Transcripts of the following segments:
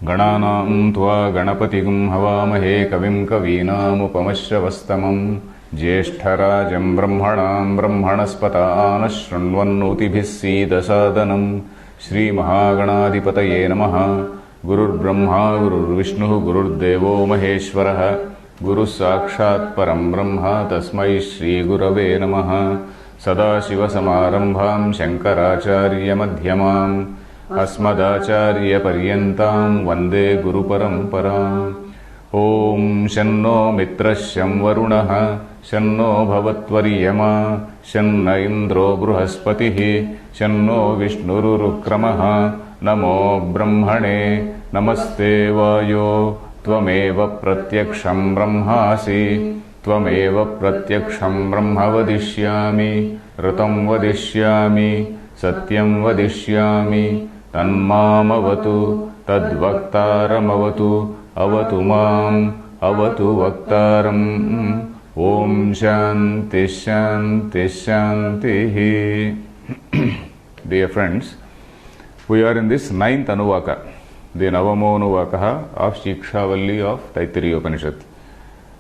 गणानां त्वा गणपतिं हवामहे कविं कवीनामुपमश्रवस्तमं ज्येष्ठराजं ब्रह्मणां ब्रह्मणस्पतानः शृण्वन्नोतिभिः सीदसादनं श्रीमहागणाधिपतये नमः। गुरुर्ब्रह्मा गुरुर्विष्णुः गुरुर्देवो महेश्वरः गुरुः साक्षात् परं ब्रह्म तस्मै श्रीगुरवे नमः। सदाशिवसमारम्भां शङ्कराचार्यमध्यमाम् अस्मदाचार्यपर्यन्तां वन्दे गुरुपरम्पराम्। ॐ शन्नो मित्रः शं वरुणः शन्नो भवत्वर्यमा शन्न इन्द्रो बृहस्पतिः शन्नो विष्णुरुक्रमः। नमो ब्रह्मणे नमस्ते वायो त्वमेव प्रत्यक्षं ब्रह्मासि त्वमेव प्रत्यक्षं ब्रह्म वदिष्यामि ऋतं वदिष्यामि सत्यं वदिष्यामि तन्मामवतु तद्वक्तारमवतु अवतु माम् अवतु वक्तारम्। ॐ शान्ति शान्ति शान्तिः। Dear friends, we are in this 9th Anuvaka, the Navamo Anuvaka of Shikshavalli of Taittiriya Upanishad.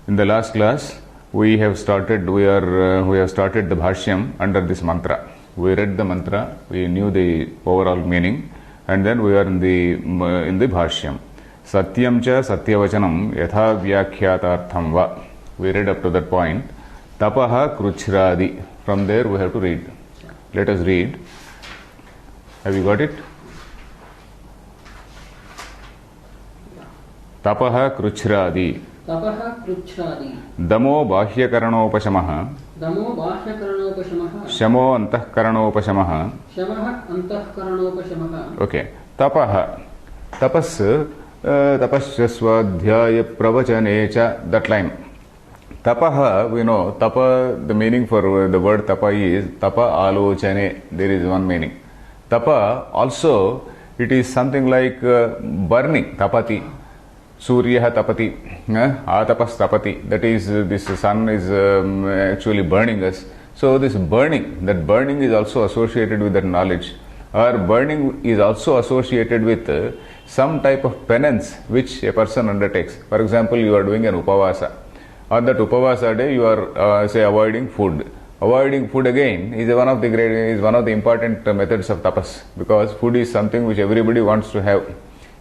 In the last class, we have started the Bhashyam under this mantra. We read the mantra, we knew the overall meaning, and then we are in the Bhashyam. Satyam cha satyavachanam yatha vyakhyātartham va. We read up to that point. Tapaha kruchrādi. From there we have to read. Let us read. Have you got it? Tapaha kruchrādi. Tapaha kruchrādi. Damo bahyakaranopashamaha. Damo bahyakaranopashamaha. Shamo antahkaranopashamaha. Shamaha antahkaranopashamaha. Okay. Tapaha. Tapas. Tapasya swadhyaya pravachanecha. That line. Tapaha, we know, tapa, the meaning for the word tapa is tapa alochane. There is one meaning. Tapa also, it is something like burning, tapati. Surya tapati, atapas tapati. That is, this sun is actually burning us. So this burning, that burning is also associated with that knowledge. Or burning is also associated with some type of penance which a person undertakes. For example, you are doing an upavasa. On that upavasa day, you are say avoiding food. Avoiding food again is one of the important methods of tapas, because food is something which everybody wants to have.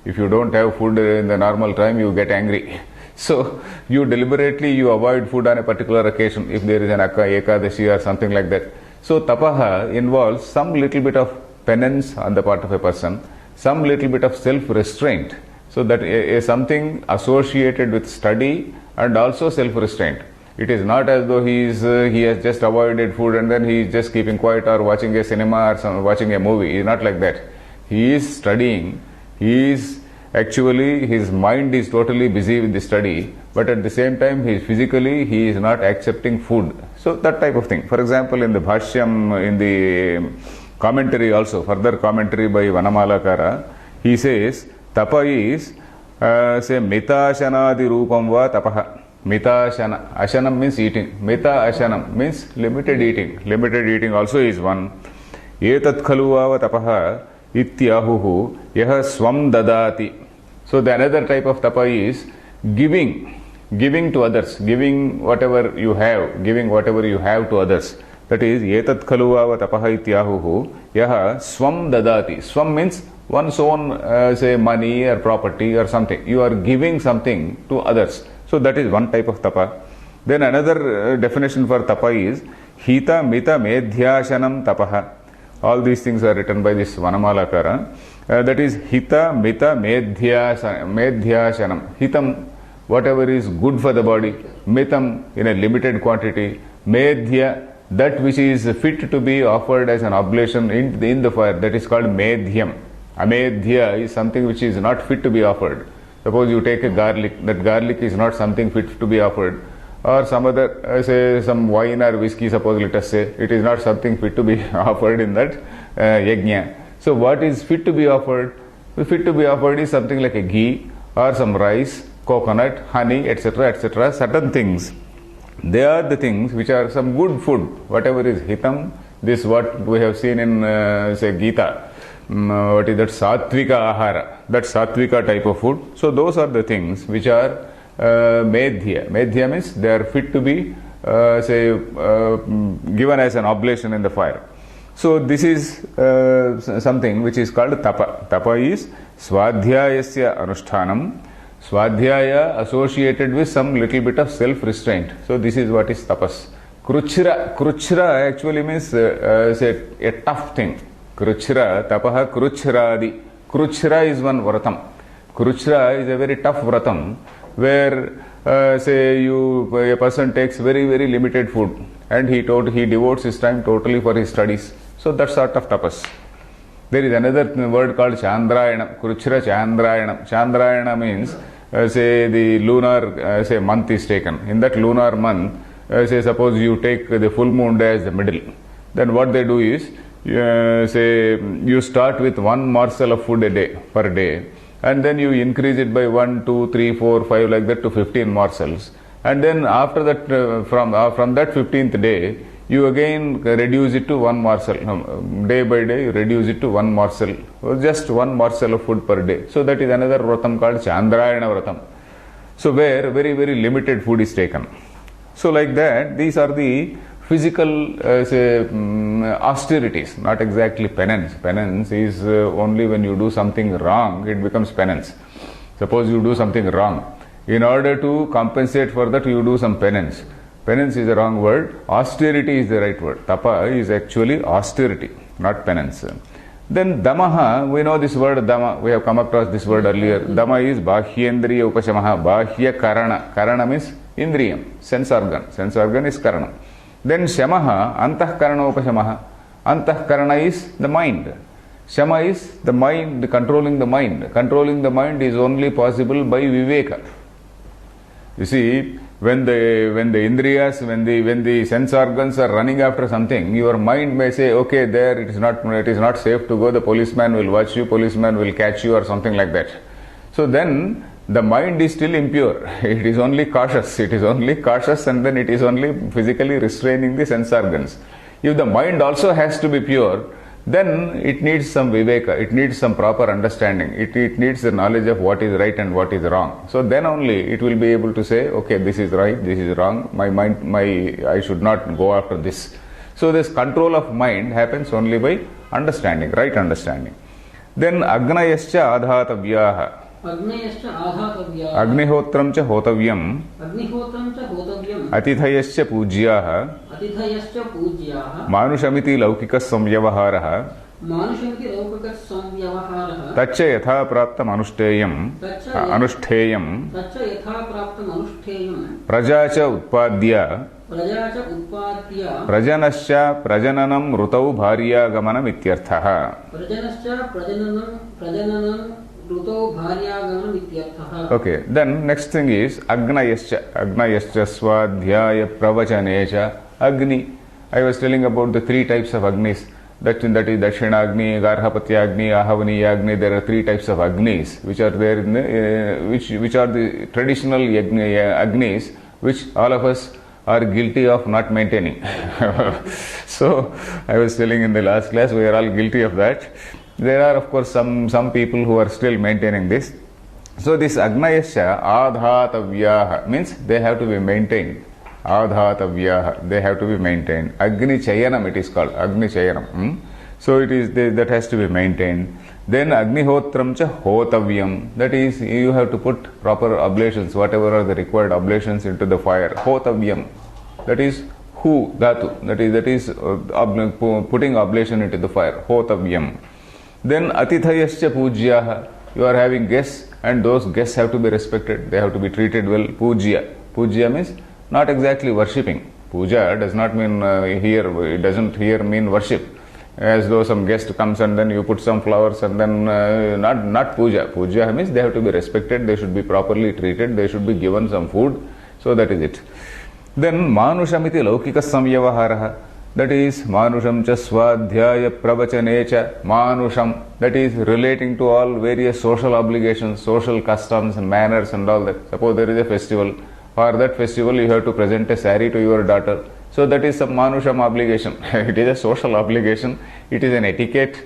If you don't have food in the normal time, you get angry. So you deliberately avoid food on a particular occasion if there is an ekadashi or something like that. So tapaha involves some little bit of penance on the part of a person, some little bit of self-restraint. So that is something associated with study and also self-restraint. It is not as though he has just avoided food and then he is just keeping quiet or watching a cinema or watching a movie. He is not like that. He is studying. His mind is totally busy with the study, but at the same time he is not accepting food. So that type of thing. For example, in the Bhashyam, in the commentary also, further commentary by Vanamalakara, he says, tapa is, say, mitāshanādi rūpam va tapaha. Mitashana. Ashanam means eating. Mita ashanam means limited eating. Limited eating also is one. Etat khalu tapaha ityahuhu yaha swam dadati. So the another type of tapa is giving to others, giving whatever you have to others. That is etat khalu tapaha ityahuhu yaha swam dadati. Swam means one's own say money or property or something. You are giving something to others. So that is one type of tapa. Then another definition for tapa is hita mita medhyashanam tapaha. All these things are written by this Vanamalakara. That is hita mita medhyashanam. Hitam, whatever is good for the body. Mitam, in a limited quantity. Medhya, that which is fit to be offered as an oblation in the fire. That is called medhyam. Amedhya is something which is not fit to be offered. Suppose you take a garlic, that garlic is not something fit to be offered. Or some other, say some wine or whiskey, suppose let us say, it is not something fit to be offered in that yajna. So what is fit to be offered? Fit to be offered is something like a ghee or some rice, coconut, honey, etc., etc., certain things. They are the things which are some good food, whatever is hitam, this what we have seen in say Gita. what is that, satvika ahara, that satvika type of food. So those are the things which are medhya. Medhya means they are fit to be given as an oblation in the fire. So this is something which is called tapa. Tapa is swadhyayasya anushtanam. Swadhyaya associated with some little bit of self-restraint. So this is what is tapas. Kruchra actually means a tough thing. Kruchra, tapaha kruchradi. Kruchra is one vratam. Kruchra is a very tough vratam where a person takes very, very limited food and he devotes his time totally for his studies. So that sort of tapas. There is another word called Chandrayanam. Kruchra Chandrayanam. Chandrayana means the lunar month is taken. In that lunar month, suppose you take the full moon day as the middle. Then what they do is, you start with one morsel of food a day, per day, and then you increase it by 1, 2, 3, 4, 5 like that to 15 morsels. And then after that, from that 15th day, you again reduce it to one morsel. Day by day, you reduce it to one morsel. Just one morsel of food per day. So that is another vratam called Chandrayana vratam. So where very, very limited food is taken. So like that, these are the physical austerities, not exactly penance. Penance is only when you do something wrong, it becomes penance. Suppose you do something wrong. In order to compensate for that, you do some penance. Penance is the wrong word. Austerity is the right word. Tapa is actually austerity, not penance. Then damaha, we know this word dama. We have come across this word earlier. Dama is bahyendriya upashamaha. Bahya karana. Karana means indriyam, sense organ. Sense organ is karana. Then shamaha, antah karana upashamaha. Antah karana is the mind. Shama is the mind, controlling the mind. Controlling the mind is only possible by viveka. You see, when the indriyas, when the sense organs are running after something, your mind may say, okay, there it is not safe to go. The policeman will watch you, policeman will catch you, or something like that. So then the mind is still impure. It is only cautious. It is only cautious, and then it is only physically restraining the sense organs. If the mind also has to be pure, then it needs some viveka, it needs some proper understanding, it needs the knowledge of what is right and what is wrong. So then only it will be able to say, okay, this is right, this is wrong, I should not go after this. So this control of mind happens only by understanding, right understanding. Then agnayascha adhatavyaha. Agnihotram cha hotavyam. Atithayascha pujyaha. Manushamiti laukika samvyavaharaha. Tacha yatha praptam anushteyam. Prajacha utpadya. Prajanascha prajananam rutau bharya gamanam ityarthaha. Okay, then next thing is Agnayascha. Agnayascha Swadhyaya Pravachanesha Agni. I was telling about the three types of Agnis. That is Dakshina Agni, Garhapatya Agni, Ahavaniya Agni. There are three types of Agnis which are there in the, which are the traditional Agnis which all of us are guilty of not maintaining. So I was telling in the last class, we are all guilty of that. There are of course some people who are still maintaining this. So this Agnayasya Adhatavyaha means they have to be maintained. Adhatavyaha, they have to be maintained. Agni Chayanam it is called. Agni Chayanam. So it is that has to be maintained. Then Agnihotram cha hotavyam. That is, you have to put proper oblations, whatever are the required oblations into the fire. Hotavyam. That is hu dhatu. That is putting oblation into the fire. Hotavyam. Then atithayascha pujyaha. You are having guests and those guests have to be respected. They have to be treated well. Pujya. Pujya means not exactly worshipping. Puja does not mean it doesn't here mean worship. As though some guest comes and then you put some flowers and then not puja. Puja means they have to be respected. They should be properly treated. They should be given some food. So that is it. Then manushamiti laukika samyavaharaha. That is manusham cha swadhyaya pravachanyecha. Manusham, that is relating to all various social obligations, social customs and manners and all that. Suppose there is a festival. For that festival you have to present a saree to your daughter. So that is some manusham obligation. It is a social obligation. It is an etiquette.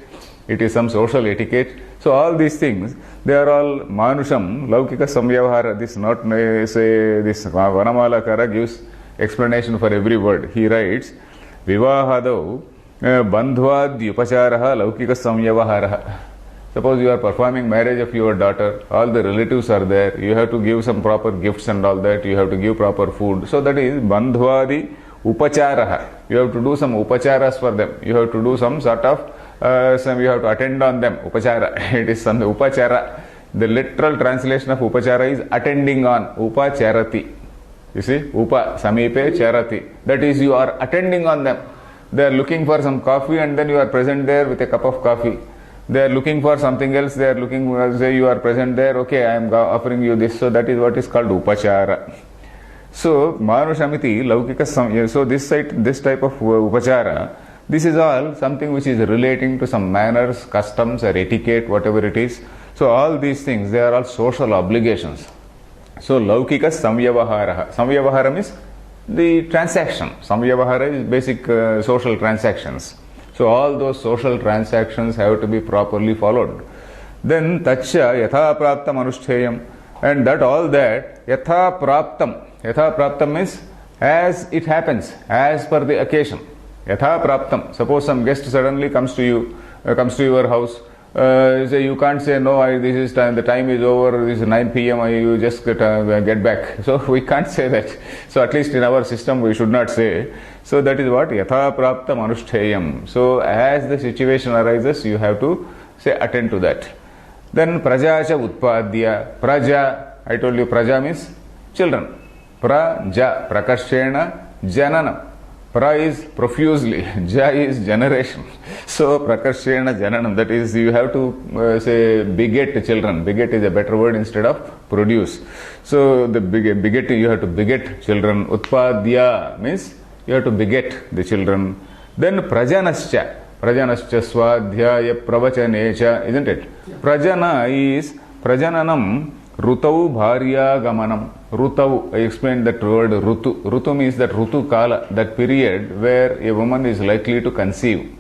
it is some social etiquette. So all these things, they are all manusham, laukika samyavahara. This not say this Vanamalakara gives explanation for every word. He writes, Vivahadau bandhvadyupacharaha laukika samyavahara. Suppose you are performing marriage of your daughter, all the relatives are there, you have to give some proper gifts and all that, you have to give proper food. So that is bandhvadi upacharaha. You have to do some upacharas for them. You have to do some sort of, you have to attend on them. Upachara. It is some upachara. The literal translation of upachara is attending on. Upacharati. You see, upa, samipe, charati. That is, you are attending on them. They are looking for some coffee and then you are present there with a cup of coffee. They are looking for something else, they are looking, say you are present there, okay, I am offering you this. So that is what is called upachara. So, manushamiti, laukika samya. So this type of upachara, this is all something which is relating to some manners, customs or etiquette, whatever it is. So all these things, they are all social obligations. So laukika samyavahara. Samyavahara is the transaction. Samyavahara is basic social transactions. So all those social transactions have to be properly followed. Then tacha yatha praptam anustheyam. And that all that yatha praptam. Yatha praptam means as it happens, as per the occasion. Yatha praptam. Suppose some guest suddenly comes to your house. Say you can't say no, this is time, the time is over, this is 9 p.m. You just get back. So we can't say that. So at least in our system we should not say. So that is what yatha praptam anustheyam. So as the situation arises, you have to say attend to that. Then prajacha utpadya. Praja, I told you praja means children. Praja, prakarshena jananam. Pra is profusely, ja is generation. So prakarshena jananam, that is you have to say beget children. Beget is a better word instead of produce. So the beget, you have to beget children. Utpadya means you have to beget the children. Then prajanascha. Prajanascha swadhyaya pravachancha, isn't it? Prajana is prajananam rutau bharya gamanam. Rutau, I explained that word rutu. Rutu means that rutu kala, that period where a woman is likely to conceive.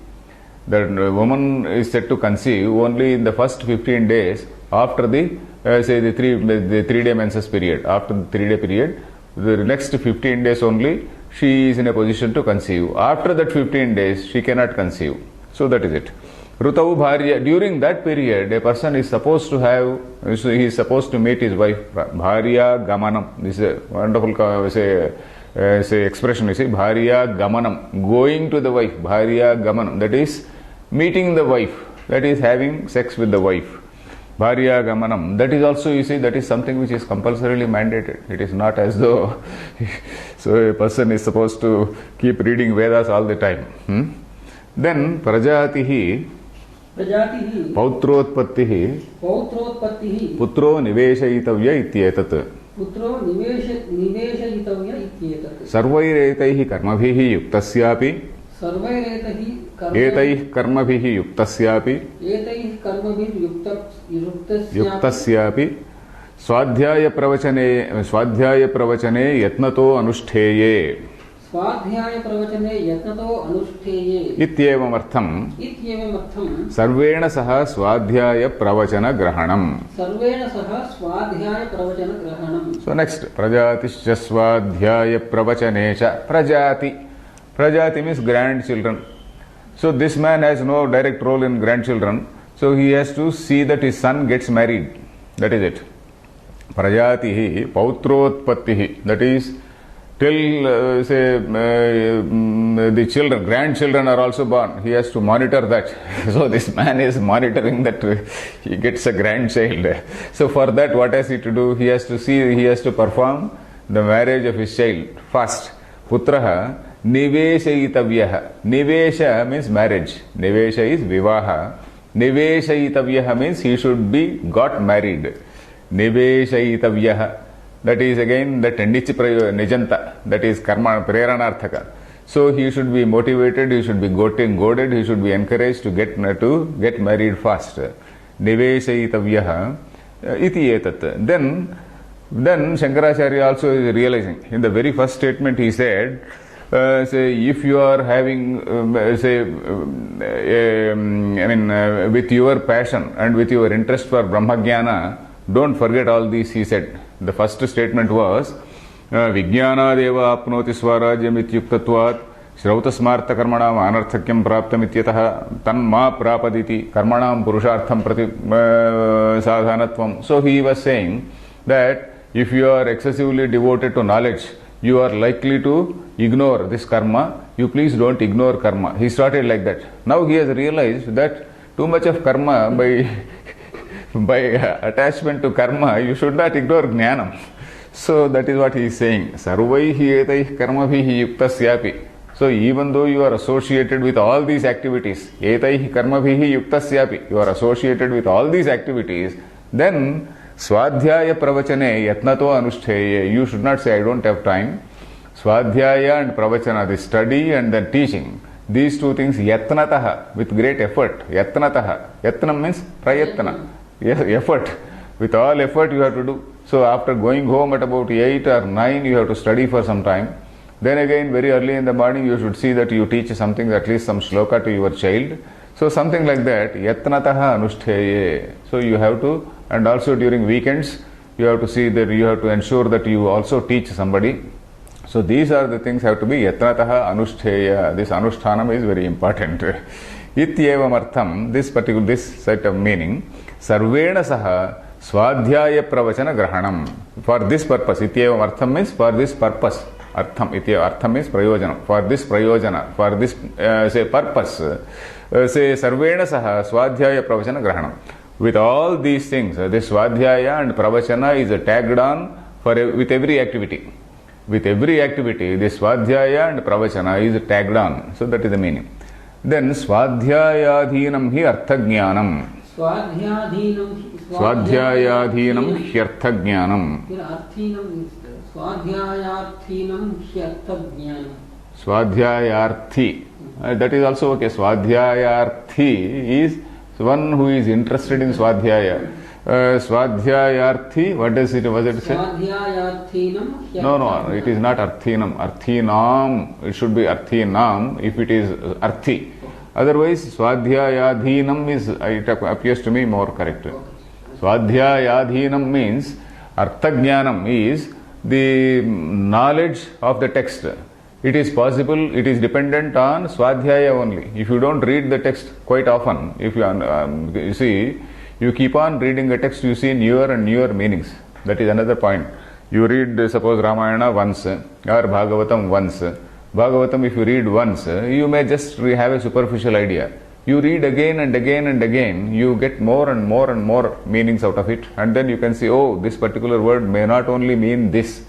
That woman is said to conceive only in the first 15 days after the say the 3-day menses period. After the 3-day period, the next 15 days only she is in a position to conceive. After that 15 days she cannot conceive. So that is it. Rutau bharya, during that period a person is supposed to have, he is supposed to meet his wife. Bharya gamanam, this is a wonderful say expression, you see, bharya gamanam, going to the wife. Bharya gamanam, that is meeting the wife, that is having sex with the wife. Bharya gamanam, that is also, you see, that is something which is compulsorily mandated. It is not as though so a person is supposed to keep reading Vedas all the time. Then prajatihi पौत्रोत्पत्तिः पुत्रो निवेशयितव्य इत्येतत् सर्वैरेतैः कर्मभिः युक्तस्यापि एतैः कर्मभिः युक्तस्यापि स्वाध्यायप्रवचने यत्नतो अनुष्ठेये इत्येवमर्थं सर्वेण सह स्वाध्याय प्रवचन ग्रहणम्. So next, प्रजातिश्च स्वाध्याय प्रवचने च. Prajati means grandchildren. So this man has no direct role in grandchildren. So he has to see that his son gets married. That is it. Prajatihi pautrotpattihi. That is till the children, grandchildren are also born. He has to monitor that. So this man is monitoring that he gets a grandchild. So for that, what has he to do? He has to perform the marriage of his child first. Putraha niveshayitavyaha. Nivesha means marriage. Nivesha is vivaha. Niveshayitavyaha means he should be got married. Niveshayitavyaha. That is again the tendichi nijanta, that is karma preranarthaka. So he should be motivated, he should be goaded, he should be encouraged to get married fast. Niveshayitavyaha iti etat. Then Shankaracharya also is realizing, in the very first statement he said, Say if you are having with your passion and with your interest for Brahmagyana, don't forget all these, he said. The first statement was Vijnanadeva apnoti swarajyam ityuktatvat Shrautasmartha karmanam anarthakyam praptam ityatah tanma prapaditi karmanam purushartham prati sadhanatvam. So he was saying that if you are excessively devoted to knowledge, you are likely to ignore this karma. You please don't ignore karma. He started like that. Now he has realized that too much of karma, by attachment to karma, you should not ignore jnanam. So that is what he is saying. Sarvaihi etaih karmabhihi yuktasyapi. So even though you are associated with all these activities, etaihi karmabhihi yuktasyapi, you are associated with all these activities, then Swadhyaya pravachane yatnato anushtheye. You should not say, I don't have time. Swadhyaya and pravachana, the study and the teaching. These two things, yatnataha, with great effort. Yatnataha. Yatnam means prayatna. Yes, effort. With all effort you have to do. So after going home at about 8 or 9, you have to study for some time. Then again, very early in the morning, you should see that you teach something, at least some shloka to your child. So something like that, yatnataha anushtheye. So you have to, and also during weekends, you have to see that you have to ensure that you also teach somebody. So these are the things have to be yatnataha anushtheya. This anushtanam is very important. Ityevam artham, this set of meaning, sarvena saha swadhyaya pravachana grahanam. For this purpose, ityevam artham means for this purpose. Artham, artham means prayojanam. For this prayojana, for this purpose, sarvena saha swadhyaya pravachana grahanam. With all these things, this swadhyaya and pravachana is tagged on with every activity. With every activity, this swadhyaya and pravachana is tagged on. So that is the meaning. Then swadhyayadhinam hi arthajnanam. Swadhyayadhinam hi arthajnanam. Swadhyayarthi. That is also okay. Swadhyayarthi is one who is interested in Swadhyaya. Swadhyayarthi, what does it, was it say? No, it is not Arthinam. Arthinam, it should be Arthinam if it is Arthi. Otherwise, Swadhyayadhinam is, it appears to me more correct. Swadhyayadhinam means, Arthajnanam is the knowledge of the text. It is possible, it is dependent on Swadhyaya only. If you don't read the text quite often, if you see, you keep on reading a text, you see newer and newer meanings. That is another point. You read, suppose, Ramayana once, or Bhagavatam once. Bhagavatam, if you read once, you may just have a superficial idea. You read again and again and again, you get more and more and more meanings out of it. And then you can see, oh, this particular word may not only mean this.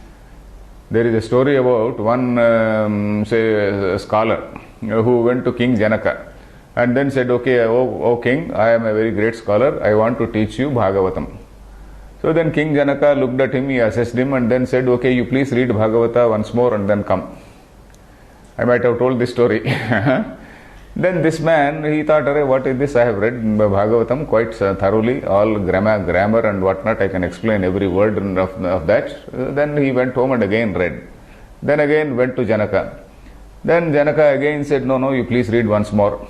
There is a story about one, a scholar who went to King Janaka and then said, okay, oh king, I am a very great scholar, I want to teach you Bhagavatam. So then King Janaka looked at him, he assessed him and then said, okay, you please read Bhagavata once more and then come. I might have told this story. Then this man, he thought, what is this? I have read Bhagavatam quite thoroughly, all grammar and whatnot, I can explain every word of that. Then he went home and again read. Then again went to Janaka. Then Janaka again said, no, you please read once more.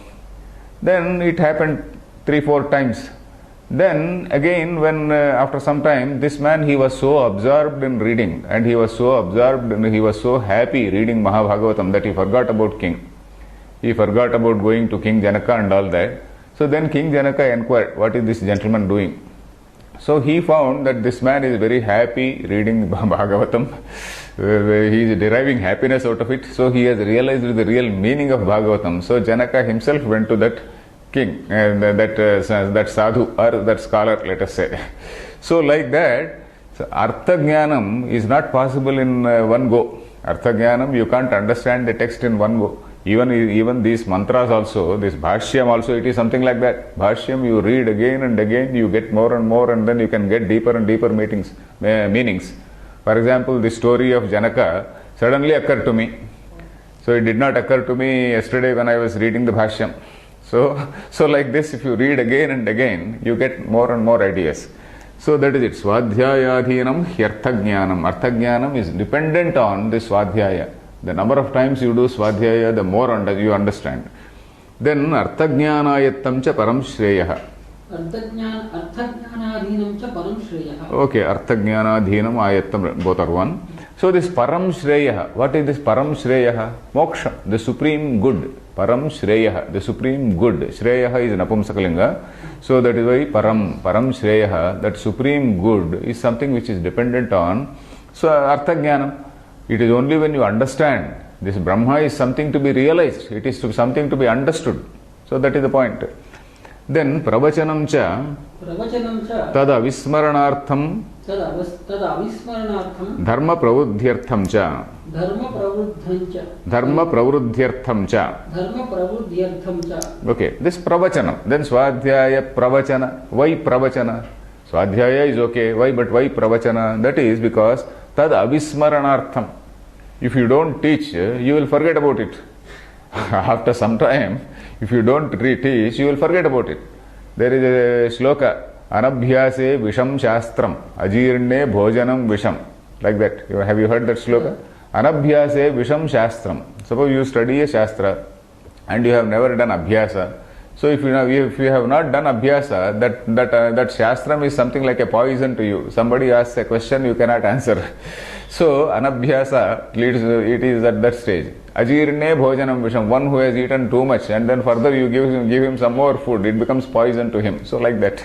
Then it happened 3-4 times. Then again, when after some time, this man, he was so absorbed in reading and he was so absorbed and he was so happy reading Mahabhagavatam that he forgot about king. He forgot about going to King Janaka and all that. So then King Janaka inquired, what is this gentleman doing? So he found that this man is very happy reading Bhagavatam. He is deriving happiness out of it. So he has realized the real meaning of Bhagavatam. So Janaka himself went to that king, that sadhu or that scholar, let us say. So like that, Artha Jnanam is not possible in one go. Artha Jnanam, you can't understand the text in one go. Even these mantras also, this Bhashyam also, it is something like that. Bhashyam, you read again and again, you get more and more, and then you can get deeper and deeper meanings. For example, the story of Janaka suddenly occurred to me. So it did not occur to me yesterday when I was reading the Bhashyam. So like this, if you read again and again, you get more and more ideas. So that is it. Swadhyayadhinam hyarthajnanam. Arthajnanam is dependent on the Swadhyaya. The number of times you do Swadhyaya, the more you understand. Then Arthajnanayattam cha param Shreyah. Arthajnanadhinam cha param Shreyah. Okay, Arthajnanadhinam Ayattam, both are one. So this Param Shreyah, what is this Param Shreyah? Moksha, the supreme good. Param Shreyah, the supreme good. Shreyah is Napumsakalinga. So that is why Param Shreyah, that supreme good is something which is dependent on Arthajnanam. It is only when you understand this Brahma is something to be realized, it is something to be understood. So that is the point. Then Pravachanam cha tada vismaranartham dharma pravruddhyartham cha Okay, this Pravachanam. Then Swadhyaya Pravachana. Why Pravachana? Swadhyaya is okay. Why? But why Pravachana? That is because tad avismaranartham. If you don't teach, you will forget about it. After some time, if you don't teach, you will forget about it. There is a shloka, Anabhyase Visham Shastram, Ajirne Bhojanam Visham. Like that. Have you heard that shloka? Anabhyase Visham Shastram. Suppose you study a Shastra and you have never done Abhyasa. So if you have not done Abhyasa, that Shastram is something like a poison to you. Somebody asks a question, you cannot answer. So Anabhyasa it is at that stage. Ajirne Bhojanam Visham, one who has eaten too much and then further you give him some more food, it becomes poison to him. So like that.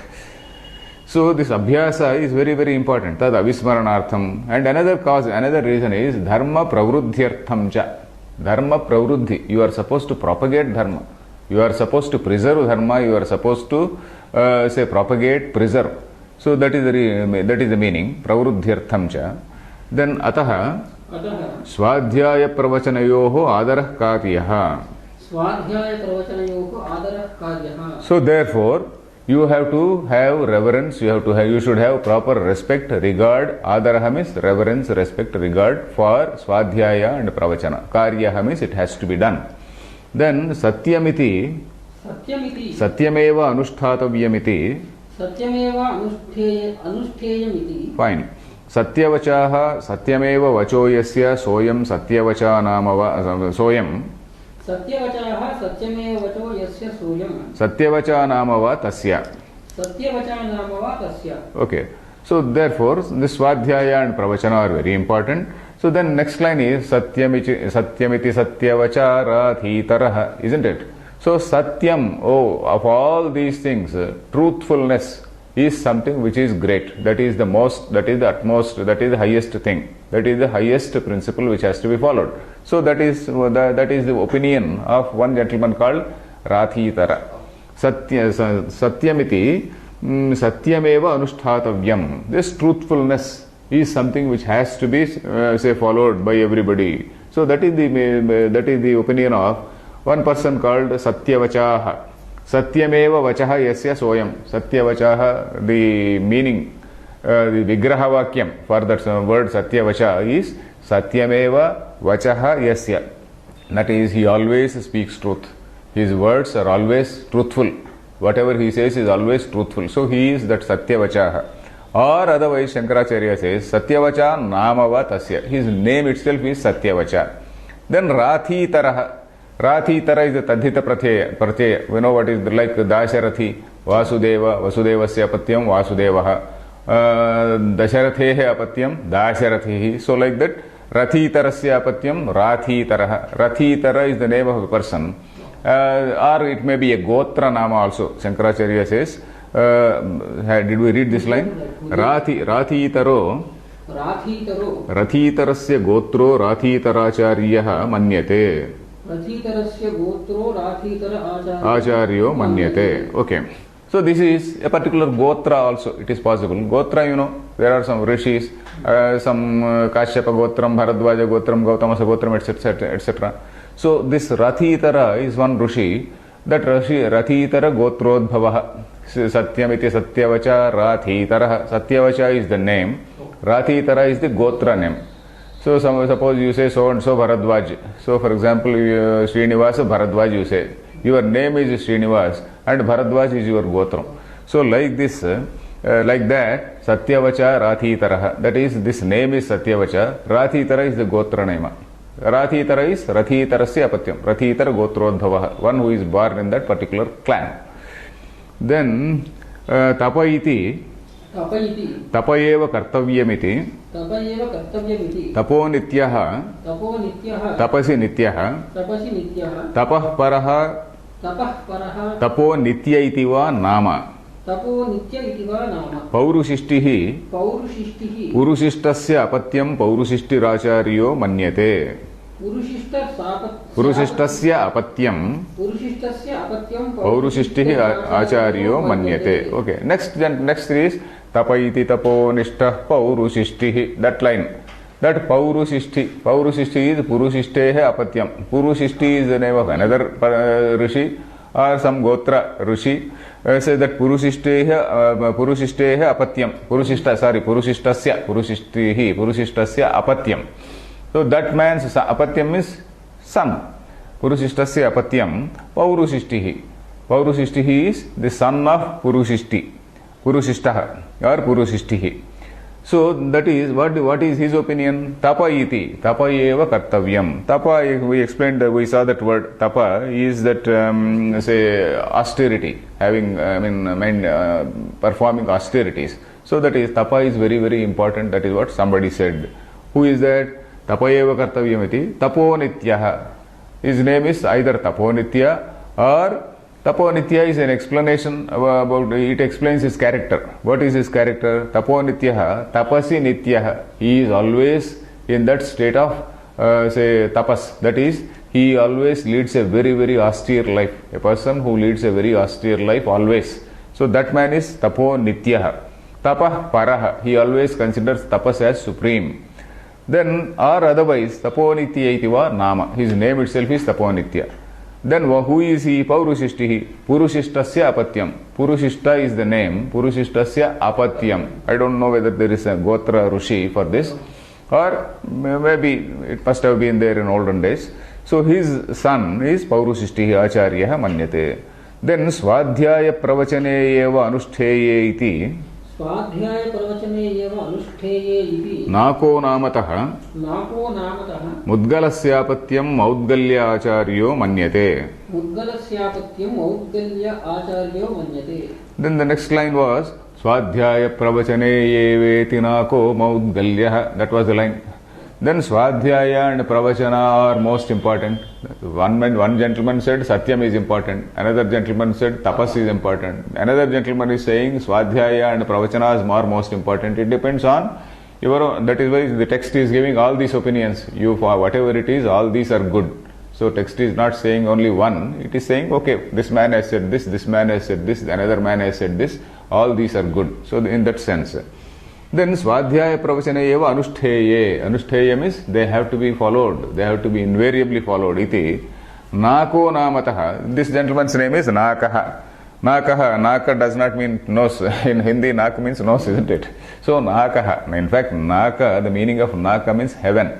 So this Abhyasa is very, very important. Tad avismaranartham. And another reason is Dharma pravruddhyartham cha. Dharma pravruddhi. You are supposed to propagate Dharma. You are supposed to preserve Dharma. You are supposed to propagate, preserve. So that is the meaning. Pravruddhyartham cha. Then ataha Swadhyaya pravachanayoho adarah karyaha. So therefore, you have to have reverence, you should have proper respect, regard. Adaraha means reverence, respect, regard for Swadhyaya and Pravachana. Karyaha means it has to be done. Then Satyamiti, Satyameva Anushthatavyamiti. Fine. Satyavachaha, Satyameva Vacho Yasya, Soyam Satyavacha Namava, Soyam. Satyavachaha Satyameva Vacho Yasya Soyam. Satyavacha Namava Tasya. Okay. So therefore, this Swadhyaya and Pravachana are very important. So then next line is Satyamiti Satyavacha Rathitaraha, isn't it? So Satyam, of all these things, truthfulness is something which is great. That is the most, that is the utmost, that is the highest thing. That is the highest principle which has to be followed. So that is the opinion of one gentleman called Rathitara. Satyamiti Satyameva Anushthatavyam. This truthfulness is something which has to be followed by everybody. So that is the opinion of one person called Satyavachaha. Satyameva Vachaha Yasya Soyam. Satyavachaha, the meaning, the Vigraha Vakyam for that word Satyavacha is Satyameva Vachaha Yasya. That is, he always speaks truth. His words are always truthful. Whatever he says is always truthful. So he is that Satyavachaha. Or otherwise Shankaracharya says Satyavacha Namava Tasya. His name itself is Satyavacha. Then Rathitaraha. Rathitara is the Tadhita Pratyaya. We know what is like Dasharathi, Vasudeva, Vasudevasya Apatyam, Vasudevaha. Dasharathehe Apatyam, Dasharathihi. So like that, Rathitarasya Apatyam, Rathitaraha. Rathitara is the name of a person. Or it may be a Gotra Nama also. Shankaracharya says, did we read this line? Rathitaro Rathitarasya Gotro Rathitaracharyaha Manyate. Acharyo Manyate. Okay. So this is a particular Gotra also. It is possible. Gotra, there are some rishis, some Kashyapa Gotram, Bharadwaja Gotram, Gautamasa Gotram, etc. So this Rathitara is one rishi. That Rathitara Gotrodbhavaha. Satyamiti Satyavacha Rathitara. Satyavacha is the name. Rathitara is the Gotra name. So suppose you say so and so Bharadwaj. So for example, Srinivasa Bharadwaj you say. Your name is Srinivas and Bharadwaj is your Gotram. So like this, like that, Satyavacha Rathitaraha. That is, this name is Satyavacha. Rathitara is the Gotra name. Rathitara is Rathitarasya apathyam. Rathitara Gotrodhava, one who is born in that particular clan. Then Tapa iti Tapa eva kartavyamiti Tapo nityaha Tapasi nityaha Tapah paraha Tapo nitya iti va nama Paurusishtihi Purusishtasya apatyam Paurusishtiracharyo manyate Purusishtasya apatyam Paurusishtihi acharyo manyate. Okay, next is Tapaiti tapo nishtah Paurusishtihi. That line, that Paurusishti is Purushishtehe apatyam. Purushishti is the name of another Rishi or some Gotra Rishi. Say that Purushishtehe apatyam. Purushistasya apatyam. So that man's apatyam is son. Purushishtasya apatyam Paurushishtihi. Paurushishtihi is the son of Purushishti. Purushishtaha or Purushishtihi. So that is what is his opinion? Tapa iti. Tapa eva kartavyam. Tapa, we explained, we saw that word. Tapa is that say austerity, having performing austerities. So that is Tapa is very, very important. That is what somebody said. Who is that? Tapa eva kartavyam iti Tapo nityaha. His name is either Tapo nitya or Tapo nitya is an explanation about, it explains his character. What is his character? Tapo nityaha, tapasi nityaha. He is always in that state of say tapas. That is, he always leads a very, very austere life. A person who leads a very austere life always. So that man is Tapo nityaha. Tapah paraha. He always considers tapas as supreme. Then or otherwise Tapo nitya itiva nama. His name itself is Tapo nitya. Then who is he? Paurushishtihi. Purushishtasya apatyam. Purushishta is the name. Purushishtasya apatyam. I don't know whether there is a Gotra Rishi for this, or maybe it must have been there in olden days. So his son is Paurushishtihi Acharya manyate. Then Swadhyaya pravachane eva anushtheye iti Nako namatah Mudgalasyapathyam Maudgalya Acharyo manyate. Then the next line was Swadhyaya pravachane yeveti nako Maudgalya. That was the line. Then Swadhyaya and Pravachana are most important. One gentleman said Satyam is important. Another gentleman said Tapas is important. Another gentleman is saying Swadhyaya and Pravachana are most important. It depends on your own. That is why the text is giving all these opinions. You, for whatever it is, all these are good. So text is not saying only one. It is saying, okay, this man has said this man has said this, another man has said this. All these are good. So in that sense. Then Swadhyaya Pravachane eva anushtheye. Anushtheye means they have to be followed. They have to be invariably followed. Iti Nako namataha. This gentleman's name is Nakaha. Nakaha. Naka does not mean nose. In Hindi, Naka means nose, isn't it? So Nakaha. In fact, Naka, the meaning of Naka means heaven.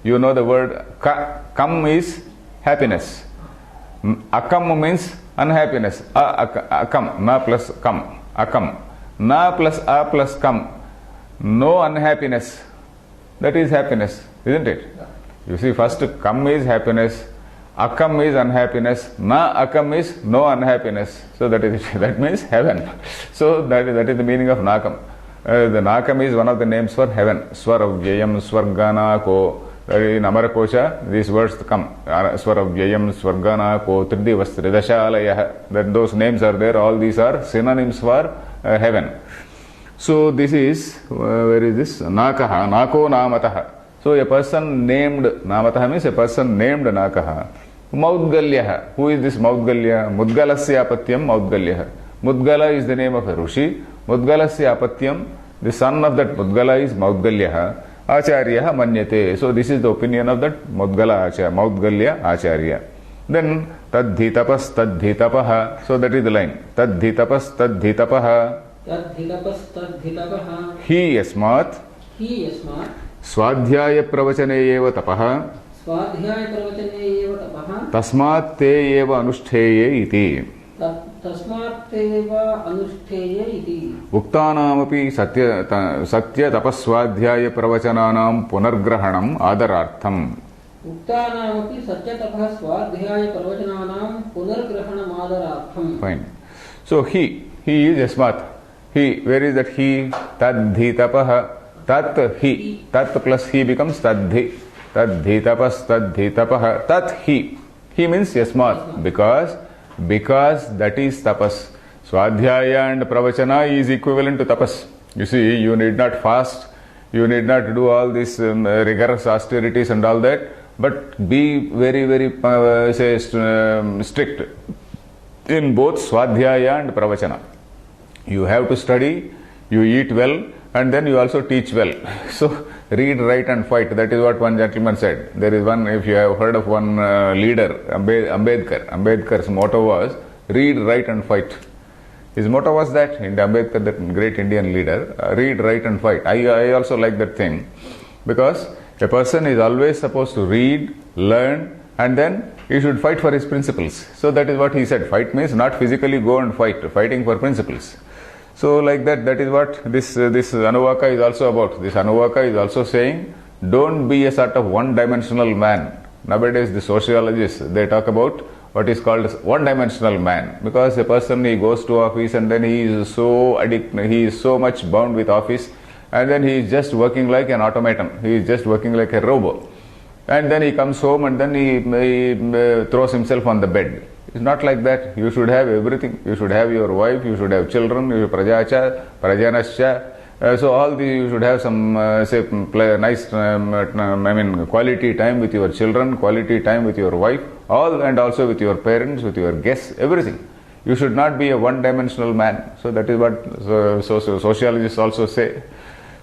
You know the word Kam is happiness. Akam means unhappiness. Akam. Na plus kam. Akam. Na plus a plus kam. No unhappiness. That is happiness, isn't it? You see, first kam is happiness, akam is unhappiness, na akam is no unhappiness. So that means heaven. So that is the meaning of nakam. The nakam is one of the names for heaven. Swaravyayam, Swargana, Ko. In Amarakocha, these words come. Swaravyayam, Swargana, Ko, Tridivastridashalaya. That those names are there. All these are synonyms for heaven. So this is, where is this? Nakaha, Nako namataha. So a person named, namataha means a person named Nakaha. Maudgalyaha. Who is this Maudgalya? Mudgalasya apatyam Maudgalyaha. Mudgala is the name of a Rishi. Mudgalasya apatyam, the son of that Mudgala is Maudgalyaha. Acharya manyate. So this is the opinion of that Maudgalya Acharya. Then Tadhi tapas tadhi tapaha. So that is the line. Tadhi tapas tadhi tapaha. He yasmat Swadhyaya pravachane eva tapaha Tasmat te eva anushtheye iti. Uktanamapi satya tapaswadhyaya pravachananam punargrahanam adarartham. उक्तानामपि सत्यतपः स्वाध्याय प्रवचनानां पुनर्ग्रहणमादरार्थम्. Fine. So he is Yasmat. He, where is that he? Tadhi tapah. Tat he. Tat plus he becomes tadhi. Tadhi tapas, tadhi tapah. Tat he. He means Yasmat because that is tapas. Swadhyaya and pravachana is equivalent to tapas. You see, you need not fast, you need not do all these rigorous austerities and all that, but be very, very strict in both swadhyaya and pravachana. You have to study, you eat well, and then you also teach well. So, read, write and fight. That is what one gentleman said. There is one, if you have heard of one leader, Ambedkar. Ambedkar's motto was, read, write and fight. His motto was that, in Ambedkar, that great Indian leader, read, write and fight. I also like that thing, because a person is always supposed to read, learn, and then he should fight for his principles. So that is what he said. Fight means not physically go and fight, fighting for principles. So like that is what this Anuvaka is also about. This Anuvaka is also saying, don't be a sort of one-dimensional man. Nowadays the sociologists, they talk about what is called one-dimensional man, because a person, he goes to office and then he is so addicted, he is so much bound with office, and then he is just working like an automaton, he is just working like a robot, and then he comes home and then he throws himself on the bed. It's not like that. You should have everything. You should have your wife, you should have children, you prajacha, prajanascha. So all these, you should have some nice quality time with your children, quality time with your wife, all, and also with your parents, with your guests, everything. You should not be a one-dimensional man. So that is what sociologists also say.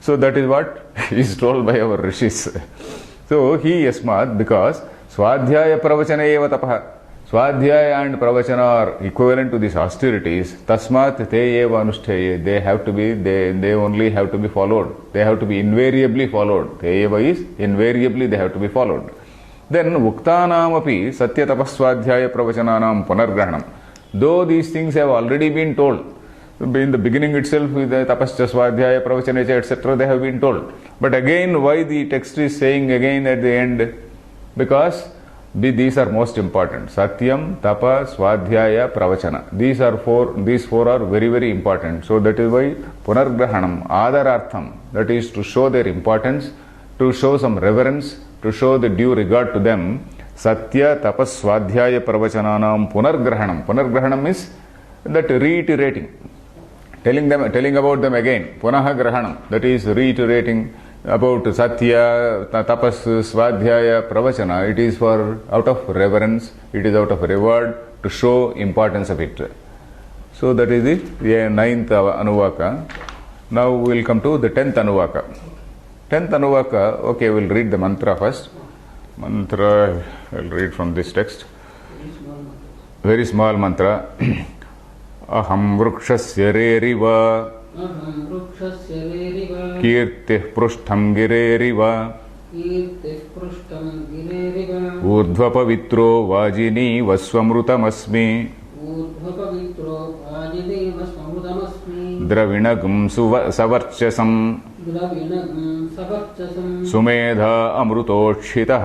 So that is what is told by our rishis. So he Yasmat, because Swadhyaya Pravachana eva tapaha. Swadhyaya and Pravachana are equivalent to these austerities. Tasmat te eva anushtheye. They have to be, they only have to be followed. They have to be invariably followed. Te eva is invariably they have to be followed. Then Uktanam api Satya Tapaswadhyaya Pravachananam Punargrahanam. Though these things have already been told, in the beginning itself, with the Tapasya Swadhyaya Pravachanecha, etc., they have been told. But again, why the text is saying again at the end? Because these are most important. Satyam, Tapa, Swadhyaya, Pravachana. These four are very, very important. So that is why Punargrahanam, Adarartham, that is to show their importance, to show some reverence, to show the due regard to them. Satya, Tapas, Swadhyaya, Pravachananam, Punargrahanam. Punargrahanam is that reiterating, telling about them again. Punaha Grahanam, that is reiterating about Satya, Tapas, Swadhyaya, Pravachana. It is for out of reverence, it is out of reward, to show importance of it. So that is the ninth Anuvaka. Now we will come to the 10th Anuvaka. 10th Anuvaka, okay, we will read the mantra first. Mantra, I will read from this text. Very small mantra. Aham vrukshasya reriva Kirtih prushtham gireriva Urdhva pavitro vajini vasvamrutam Dravinagam savarchasam Sumedha amrutokshitah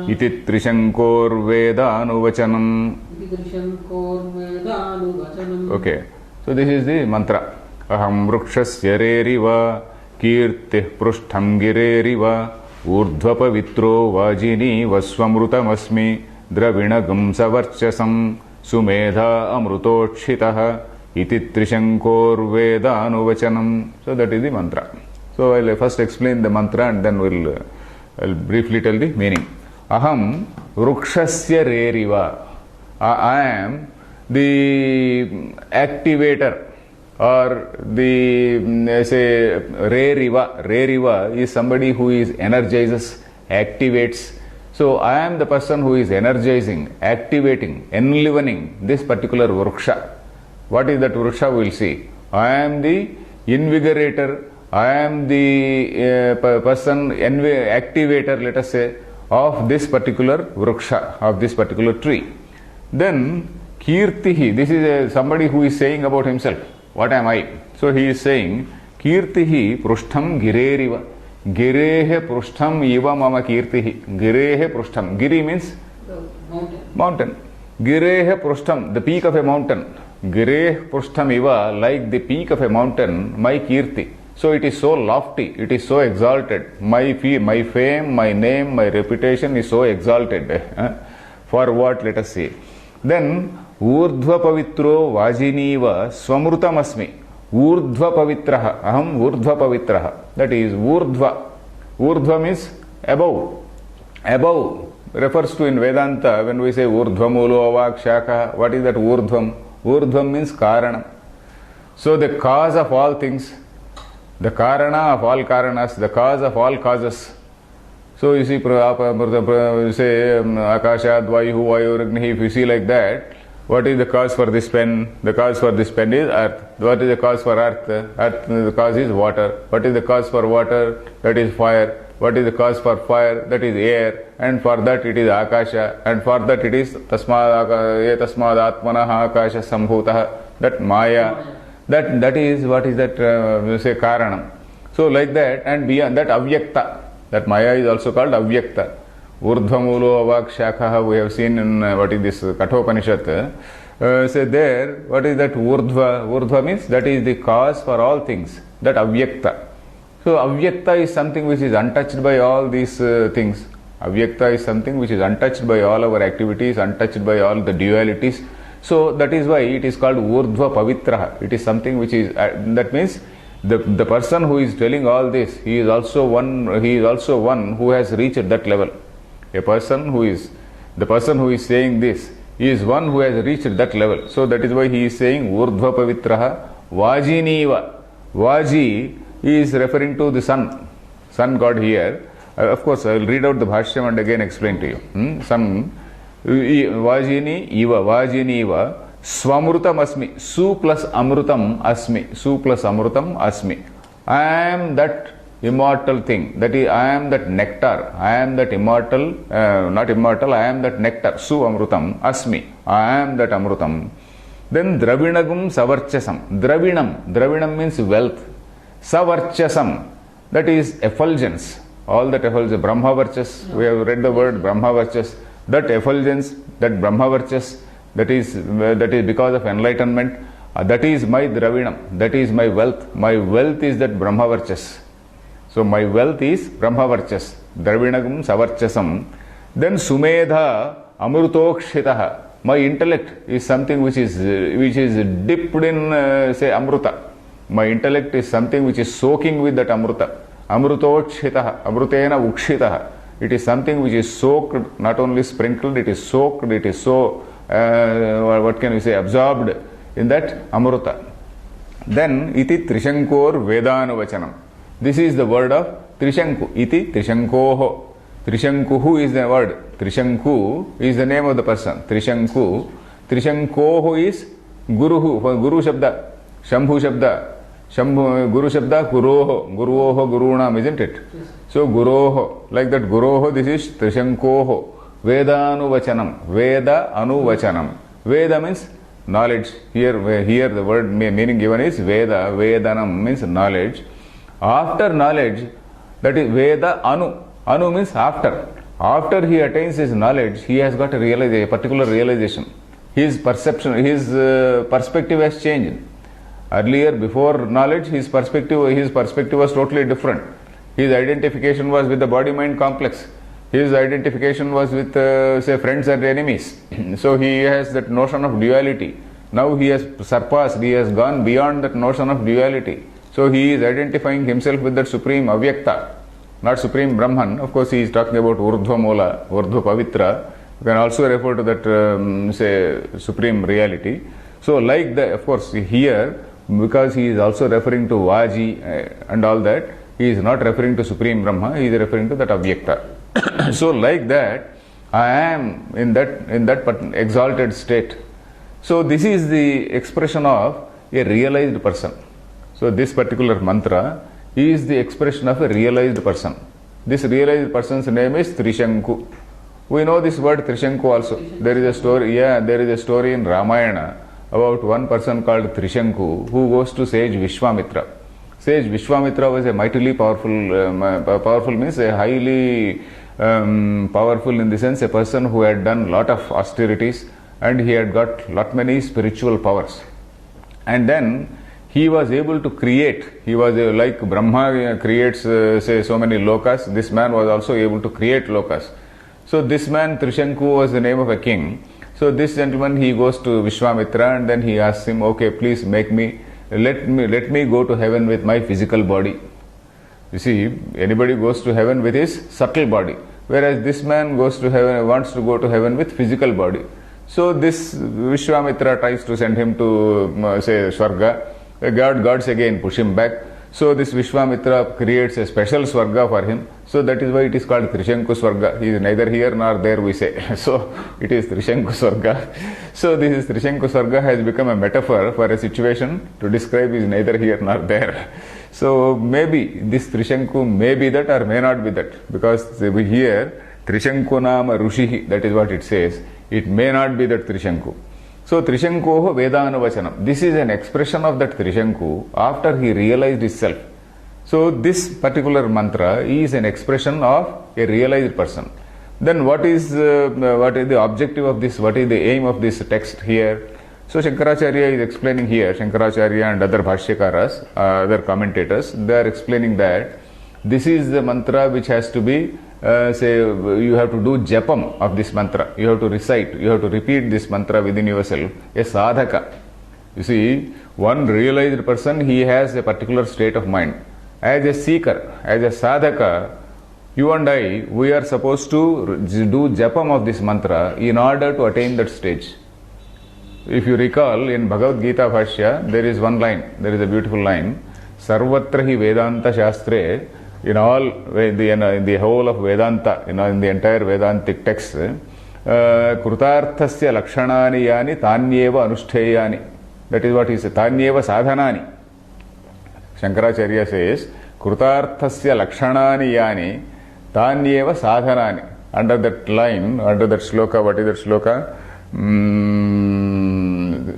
Iti trishankor vedanuvachanam. Okay, so this is the mantra. Aham vrukshasya reriva Kirtih prushtham gireriva Urdhva pavitro vajini vasvamrutam Dravinagam savarchasam Sumedha amrutokshitah Iti trishankor vedanuvachanam. So that is the mantra. So I will first explain the mantra and then I will briefly tell the meaning. Aham vrukshasya reriva. I am the activator, or the say reriva. Reriva is somebody who is energizes, activates. So I am the person who is energizing, activating, enlivening this particular vruksha. What is that vruksha? We will see. I am the invigorator, I am the person, activator, let us say, of this particular vruksha, of this particular tree. Then Kirtihi, this is somebody who is saying about himself, what am I? So he is saying, Kirtihi prushtham gireriva. Girehe Prushtham Iva Mama Kirtihi. Girehe Prushtham. Giri means The mountain. mountain. Girehe Prushtham, the peak of a mountain. Gireh Prushtham Iva, like the peak of a mountain, my Kirti. So it is so lofty, it is so exalted. My fame, my name, my reputation is so exalted. For what? Let us see. Then, Urdhva Pavitro Vajiniva Swamrutam Asmi. Urdhva Pavitraha. Aham Urdhva Pavitraha. That is Urdhva. Urdhva means above. Above refers to in Vedanta when we say Urdhva Mulo Avak Shaka. What is that Urdhvam? Urdhvam means Karanam. So the cause of all things, the Karana of all Karanas, the cause of all causes. So you see, you say Akashat, Vayu, Vayuragni, if you see like that, what is the cause for this pen? The cause for this pen is earth. What is the cause for earth? Earth, the cause is water. What is the cause for water? That is fire. What is the cause for fire? That is air. And for that it is Akasha. And for that it is Tasmad Atmanaha Akasha Sambhutaha. That Maya. That is, what is that, you say, Karanam. So like that, and beyond that Avyakta. That Maya is also called Avyakta. Urdhvamulo Avak Shakaha, we have seen in what is this Kathopanishad. Say there, what is that Urdhva? Urdhva means that is the cause for all things. That Avyakta. So Avyakta is something which is untouched by all these things. Avyakta is something which is untouched by all our activities, untouched by all the dualities. So that is why it is called Urdhva Pavitraha. It is something which is, that means the person who is telling all this, he is also one who has reached that level. The person who is saying this, he is one who has reached that level. So that is why he is saying Urdhva Pavitraha Vajiniva. Vaji is referring to the sun god here. Of course, I will read out the Bhashyam and again explain to you. Sun, Vajini Iva, Swamrutam Asmi. Su plus Amrutam Asmi. Su plus Amrutam Asmi. I am that immortal thing. That is, I am that nectar. I am that immortal, not immortal, I am that nectar. Su Amrutam Asmi. I am that Amrutam. Then Dravinagum Savarchasam. Dravinam means wealth. Savarchasam, that is effulgence. All that effulgence, Brahmavarchas, we have read the word Brahmavarchas. That effulgence, that Brahmavarchas, that is because of enlightenment. That is my Dravinam, that is my wealth. My wealth is that Brahmavarchas. So my wealth is Brahmavarchas. Dravinagum Savarchasam. Then Sumedha Amrutokshitaha. My intellect is something which is dipped in, say, Amruta. My intellect is something which is soaking with that Amruta. Amrutokshitaha, Amrutena Ukshitaha. It is something which is soaked, not only sprinkled, it is soaked, it is so, what can we say, absorbed in that Amruta. Then, iti Trishankor Vedanuvachanam. This is the word of Trishanku. Iti Trishankoho. Trishankuhu is the word. Trishanku is the name of the person. Trishanku. Trishankoho is Guruhu, Guru Shabda, Shambhu Shabda. Guru Shabda, Guroho, Gurunam, isn't it? Yes. So Guroho, like that Guroho, this is Trishankoho. Vedanuvachanam. Veda Anuvachanam. Veda means knowledge. Here the word meaning given is Veda. Vedanam means knowledge. After knowledge, that is Veda Anu. Anu means after. After he attains his knowledge, he has got a particular realization. His perception, his perspective has changed. Earlier, before knowledge, his perspective was totally different. His identification was with the body-mind complex. His identification was with, say, friends and enemies. So he has that notion of duality. Now he has surpassed, he has gone beyond that notion of duality. So he is identifying himself with that supreme Avyakta, not supreme Brahman. Of course, he is talking about Urdhva Mola, Urdhva Pavitra. You can also refer to that, say, supreme reality. So like that, of course, here, because he is also referring to Vaji and all that, he is not referring to Supreme Brahma, he is referring to that Avyakta. So like that, I am in that exalted state. So this is the expression of a realized person. So this particular mantra is the expression of a realized person. This realized person's name is Trishanku. We know this word Trishanku also. There is a story in Ramayana about one person called Trishanku who goes to sage Vishwamitra. says Vishwamitra was a mightily powerful means a highly powerful in the sense a person who had done lot of austerities and he had got lot many spiritual powers. And then he was able to create, he was like Brahma creates say so many lokas, this man was also able to create lokas. So this man Trishanku was the name of a king. So this gentleman, he goes to Vishwamitra and then he asks him, okay, please let me go to heaven with my physical body. You see, anybody goes to heaven with his subtle body, whereas this man goes to heaven, wants to go to heaven with physical body. So this Vishwamitra tries to send him to say Swarga. Gods again push him back. So this Vishwamitra creates a special Swarga for him. So that is why it is called Trishanku Swarga. He is neither here nor there, we say. So it is Trishanku Swarga. So this is Trishanku Swarga has become a metaphor for a situation to describe is neither here nor there. So maybe this Trishanku may be that or may not be that. Because here Trishanku Nama Rushihi, that is what it says. It may not be that Trishanku. So Trishankoho Vedanavachanam. This is an expression of that Trishanku after he realized himself. So this particular mantra is an expression of a realized person. Then what is the objective of this? What is the aim of this text here? So Shankaracharya is explaining here, Shankaracharya and other Bhashyakaras, other commentators, they are explaining that this is the mantra which has to be say you have to do japam of this mantra. You have to recite, you have to repeat this mantra within yourself. A sadhaka. You see, one realized person, he has a particular state of mind. As a seeker, as a sadhaka, you and I, we are supposed to do japam of this mantra in order to attain that stage. If you recall, in Bhagavad Gita Bhashya, there is one line, there is a beautiful line, Sarvatra hi Vedanta Shastre, in all, in the whole of Vedanta, in the entire Vedantic text, Krutarthasya Lakshanani Yani Tanyeva Anushteyani. That is what he says, Tanyeva Sadhanani. Shankaracharya says, Krutarthasya Lakshanani Yani Tanyeva Sadhanani. Under that line, under that shloka, what is that shloka?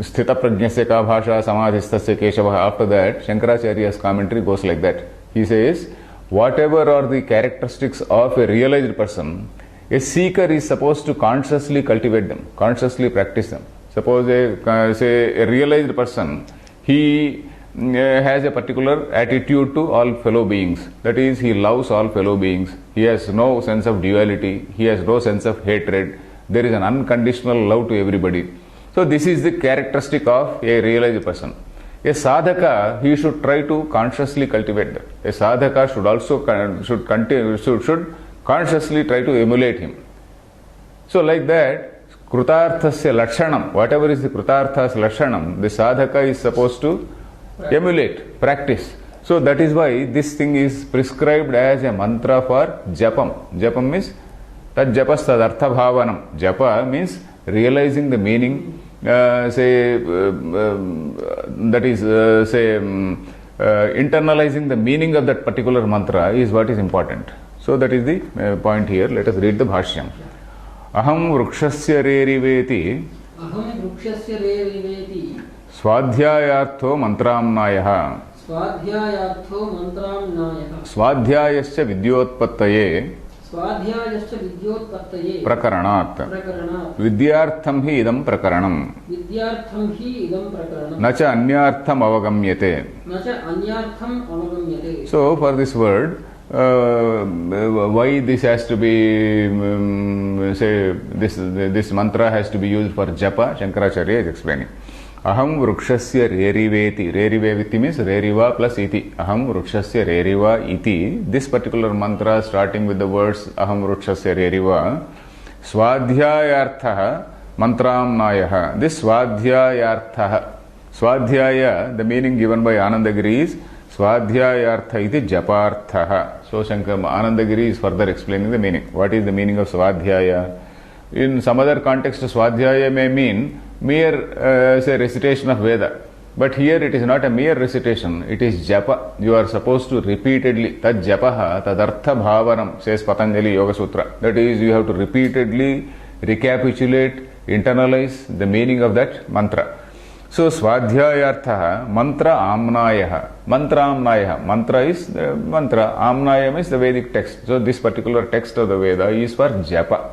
Sthita prajnasya ka bhasha samadhistasya keshava. After that, Shankaracharya's commentary goes like that. He says, whatever are the characteristics of a realized person, a seeker is supposed to consciously cultivate them, consciously practice them. Suppose a realized person, he has a particular attitude to all fellow beings. That is, he loves all fellow beings. He has no sense of duality. He has no sense of hatred. There is an unconditional love to everybody. So this is the characteristic of a realized person. A sadhaka, he should try to consciously cultivate that. A sadhaka should also should consciously try to emulate him. So like that, Krutarthasya Lakshanam, whatever is the Krutarthas Lakshanam, the sadhaka is supposed to emulate, practice. So that is why this thing is prescribed as a mantra for japam. Japam means tad japas tad artha bhavanam. Japa means realizing the meaning, that is, internalizing the meaning of that particular mantra is what is important. So that is the point here. Let us read the Bhashyam. Aham vrukshasya reriveti swadhyayartho mantramnayah swadhyayascha vidyotpattaye प्रकरणात् विद्यार्थं हि इदं प्रकरणं न च अन्यार्थम अवगम्यते. So for this word, why this has to be this mantra has to be used for japa, Shankaracharya is explaining. Aham vrukshasya reriveti. Reriveti means reriva plus iti. Aham vrukshasya reriva iti. This particular mantra starting with the words aham vrukshasya reriva. Swadhyayartha mantramnayah. This swadhyayartha. Swadhyaya, the meaning given by Anandagiri is swadhyayartha iti japartha. So Anandagiri is further explaining the meaning. What is the meaning of swadhyaya? In some other context, swadhyaya may mean mere recitation of Veda. But here it is not a mere recitation, it is japa. You are supposed to repeatedly, tad japaha, tad artha bhavanam, says Patanjali Yoga Sutra. That is, you have to repeatedly recapitulate, internalize the meaning of that mantra. So Swadhyayartha mantra amnaya. Mantra amnaya. Mantra is mantra. Amnayam is the Vedic text. So this particular text of the Veda is for japa.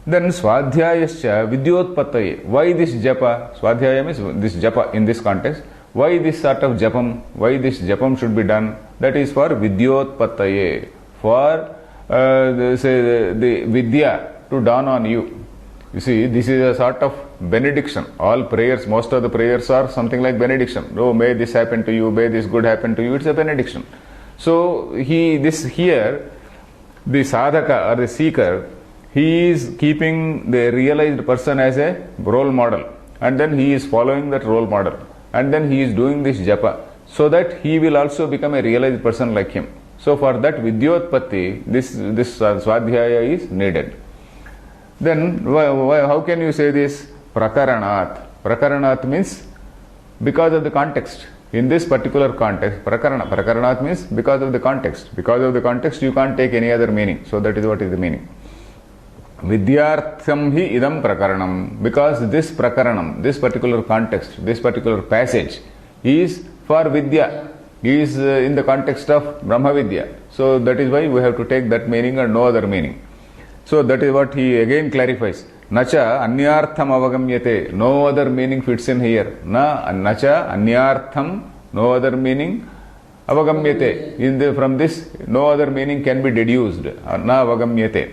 Then Swadhyayascha Vidyotpattaye. Why this japa? Swadhyayam is this japa in this context. Why this sort of japam? Why this japam should be done? That is for Vidyotpattaye. For the Vidya to dawn on you. You see, this is a sort of benediction. All prayers, most of the prayers are something like benediction. Oh, may this happen to you, may this good happen to you. It's a benediction. So the sadhaka or the seeker, he is keeping the realized person as a role model, and then he is following that role model, and then he is doing this japa, so that he will also become a realized person like him. So for that Vidyotpatti, this Swadhyaya is needed. Then how can you say this? Prakaranat. Prakaranat means because of the context. In this particular context, Prakaranat means because of the context. Because of the context, you can't take any other meaning. So that is what is the meaning. Vidyartham hi idam prakaranam. Because this prakaranam, this particular context, this particular passage is for Vidya. Is in the context of Brahma Vidya. So that is why we have to take that meaning and no other meaning. So that is what he again clarifies. Nacha anyartham avagamyate. No other meaning fits in here. Nacha anyartham. No other meaning avagamyate. From this, no other meaning can be deduced. Na avagamyate.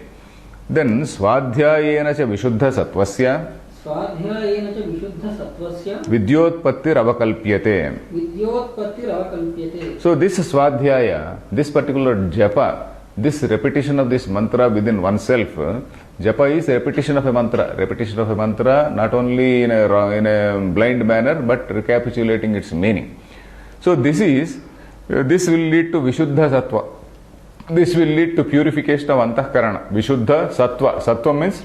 Then swadhyayena cha vishuddha sattvasya. Swadhyayena cha vishuddha sattvasya. Vidyotpattir avakalpyate. Vidyotpattir avakalpyate. So this swadhyaya, this particular japa, this repetition of this mantra within oneself, japa is repetition of a mantra. Repetition of a mantra not only in a blind manner but recapitulating its meaning. So this will lead to Vishuddha Sattva. This will lead to purification of Antahkarana. Vishuddha Sattva. Sattva means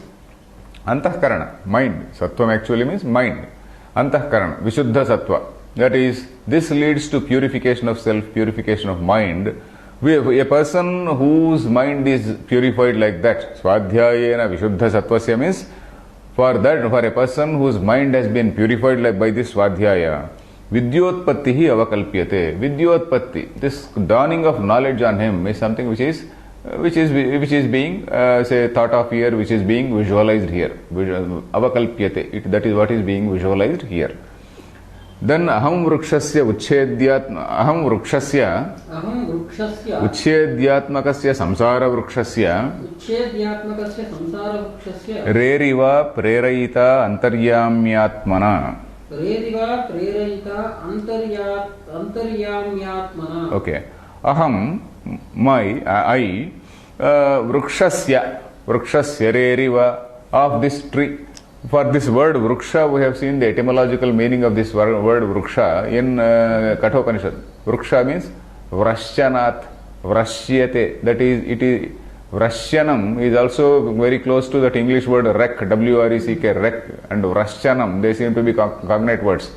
Antahkarana, mind. Sattvam actually means mind. Antahkarana, Vishuddha Sattva. That is, this leads to purification of self, purification of mind. A person whose mind is purified like that, Swadhyayena Vishuddha Sattvasya means, for a person whose mind has been purified like by this Swadhyaya, Vidyotpatti hi avakalpyate. Vidyotpatti, this dawning of knowledge on him is something which is being thought of here, which is being visualized here. Avakalpyate, that is what is being visualized here. Then aham vrukshasya uchchedyatmakasya samsara vrukshasya reriva prerayita antaryamyatmana. Okay. Aham, I, vrukshasya reriva, of this tree. For this word vruksha, we have seen the etymological meaning of this word vruksha in Kathopanishad. Vruksha means vrashyanat, vrashyate. That is, vrashyanam is also very close to that English word wreck, W-R-E-C-K, wreck, and vrashyanam, they seem to be cognate words.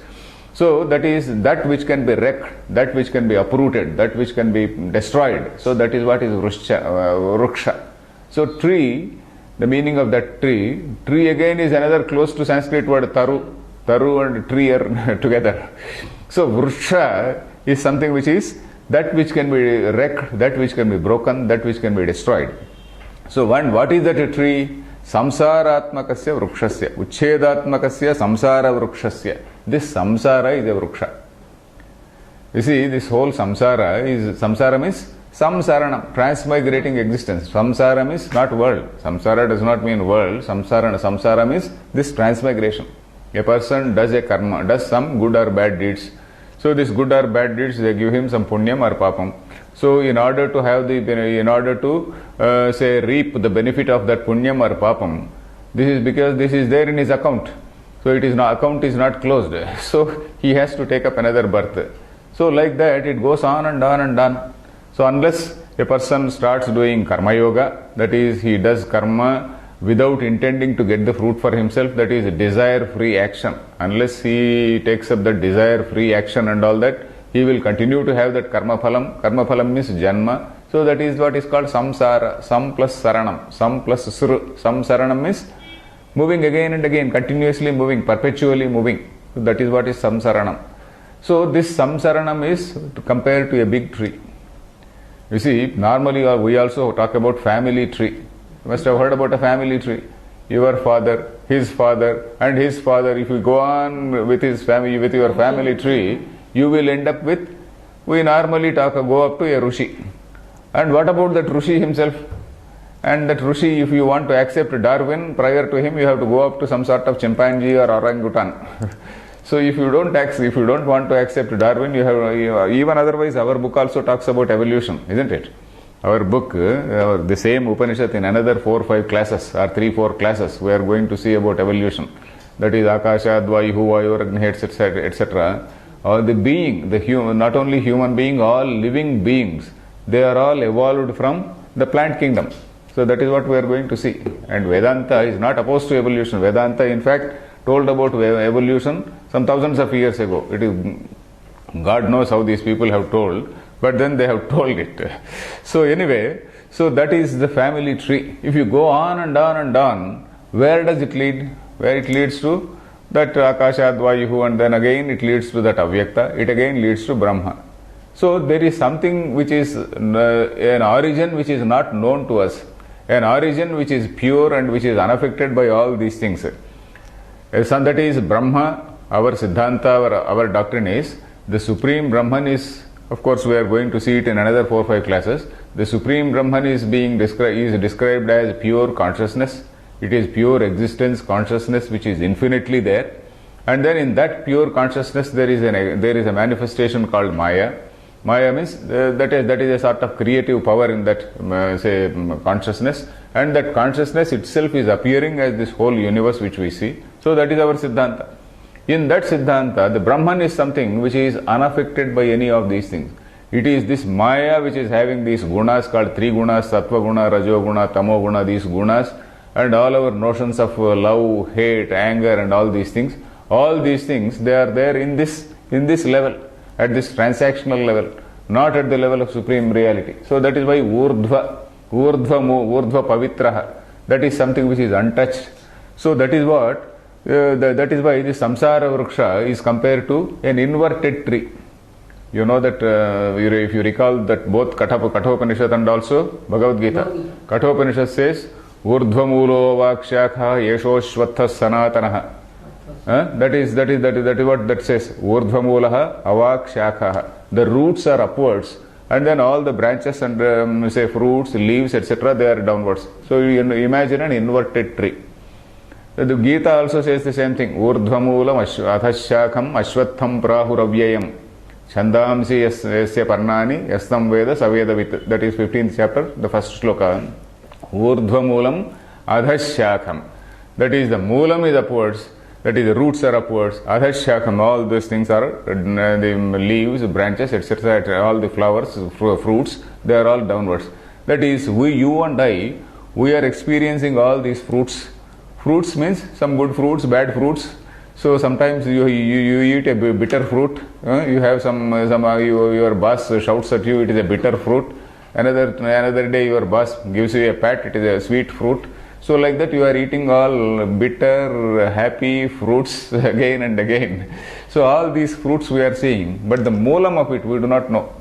So that is that which can be wrecked, that which can be uprooted, that which can be destroyed. So that is what is vruksha. So tree, the meaning of that tree again is another close to Sanskrit word taru. Taru and tree are together. So vruksha is something which is that which can be wrecked, that which can be broken, that which can be destroyed. So what is that tree? Samsaratmakasya vrukshasya. Uchchedatmakasya samsara vrukshasya. This samsara is a vruksha. You see, this whole samsara means samsaranam, transmigrating existence. Samsara means not world. Samsara does not mean world. Samsara means this transmigration. A person does a karma, does some good or bad deeds. So this good or bad deeds, they give him some punyam or papam. So in order to reap the benefit of that punyam or papam, this is because this is there in his account. So account is not closed. So he has to take up another birth. So like that it goes on and on and on. So unless a person starts doing karma yoga, that is, he does karma without intending to get the fruit for himself, that is desire-free action. Unless he takes up that desire-free action and all that, he will continue to have that karma phalam. Karma phalam means janma. So that is what is called samsara, sam plus saranam, sam plus sru. Sam saranam means moving again and again, continuously moving, perpetually moving. That is what is samsaranam. So this samsaranam is compared to a big tree. You see, normally we also talk about family tree. You must have heard about a family tree. Your father, his father, and his father. If you go on with his family, with your family tree, you will end up with, we normally go up to a Rishi. And what about that Rishi himself? And that Rishi, if you want to accept Darwin, prior to him, you have to go up to some sort of chimpanzee or orangutan. So if you don't want to accept Darwin, even otherwise our book also talks about evolution, isn't it? Our book, the same Upanishad in another 4 or 5 classes or 3 or 4 classes, we are going to see about evolution. That is Akasha, Dvaihu, Vayu, etc., etc. All the being, not only human being, all living beings, they are all evolved from the plant kingdom. So that is what we are going to see. And Vedanta is not opposed to evolution. Vedanta, in fact, told about evolution some thousands of years ago. It is God knows how these people have told, but then they have told it. So anyway, so that is the family tree. If you go on and on and on, where does it lead? Where it leads to that Akasha, Dvaihu, and then again it leads to that Avyakta. It again leads to Brahma. So there is something which is an origin which is not known to us. An origin which is pure and which is unaffected by all these things. So that is Brahma. Our Siddhanta, our doctrine is the Supreme Brahman is, of course we are going to see it in another 4 or 5 classes. The Supreme Brahman is described as pure consciousness. It is pure existence, consciousness which is infinitely there. And then in that pure consciousness there is a manifestation called Maya. Maya means that is a sort of creative power in that consciousness, and that consciousness itself is appearing as this whole universe which we see. So that is our Siddhanta. In that Siddhanta, the Brahman is something which is unaffected by any of these things. It is this Maya which is having these gunas called 3 gunas, Sattva guna, Rajo guna, Tamo guna, these gunas, and all our notions of love, hate, anger and all these things, they are there in this level, at this transactional level, not at the level of supreme reality. So that is why Urdhva Pavitraha, that is something which is untouched. So that is what, that is why the Samsara Vriksha is compared to an inverted tree. You know that, if you recall that both Kathopanishad and also Bhagavad Gita. Kathopanishad says, Urdhvamulo Vakshakha Yeshoshvatha Sanatanaha. That is what that says. Urdhvamulaha Avakshakha. The roots are upwards, and then all the branches and fruits, leaves, etc., they are downwards. So you imagine an inverted tree. The Gita also says the same thing. Urdhvamulam adhashakham ashvatham prahuravyayam chandamsi yasya parnani yastam veda savedavit. That is 15th chapter, the first shloka. Urdhvamulam adhashakham. That is the moolam is upwards. That is the roots are upwards. Adhashakham, all those things are the leaves, branches, etc. All the flowers, fruits, they are all downwards. That is, you and I, we are experiencing all these fruits. Fruits means some good fruits, bad fruits. So sometimes you eat a bitter fruit. You have your boss shouts at you, it is a bitter fruit. Another day your boss gives you a pat, it is a sweet fruit. So like that you are eating all bitter, happy fruits again and again. So all these fruits we are seeing, but the moolam of it we do not know.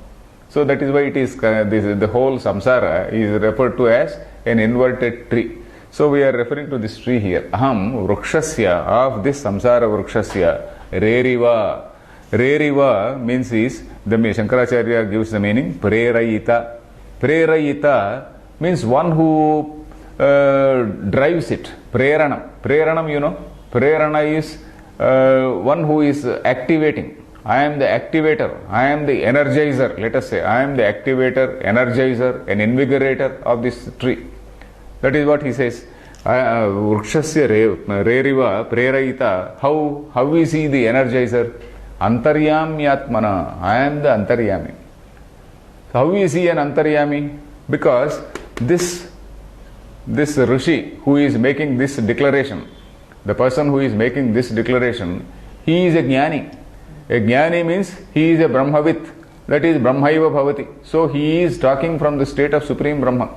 So that is why it is the whole samsara is referred to as an inverted tree. So we are referring to this tree here. Aham vrukshasya, of this samsara vrukshasya, reriva. Reriva means Shankaracharya gives the meaning prerayita. Prerayita means one who drives it. Preranam. Preranam, you know. Prerana is one who is activating. I am the activator. I am the energizer. Let us say, I am the activator, energizer, an invigorator of this tree. That is what he says. Vrukshasya reriva prerayita. How is he the energizer? Antaryamyatmana. I am the antaryami. How is he an antaryami? Because this Rishi who is making this declaration, the person who is making this declaration, he is a jnani. A jnani means he is a brahmavit. That is brahmaiva bhavati. So he is talking from the state of Supreme Brahman.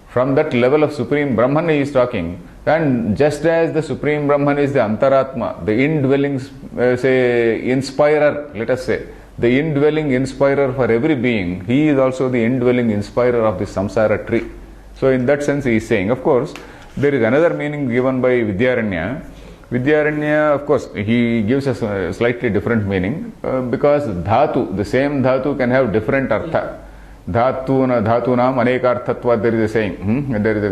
From that level of Supreme Brahman he is talking. And just as the Supreme Brahman is the Antaratma, the indwelling, say, inspirer, let us say, the indwelling inspirer for every being, he is also the indwelling inspirer of the samsara tree. So in that sense he is saying, of course, there is another meaning given by Vidyaranya. Vidyaranya, of course, he gives us a slightly different meaning because dhatu, the same dhatu can have different artha. Dhatunam anekarthatva, there is a saying. There is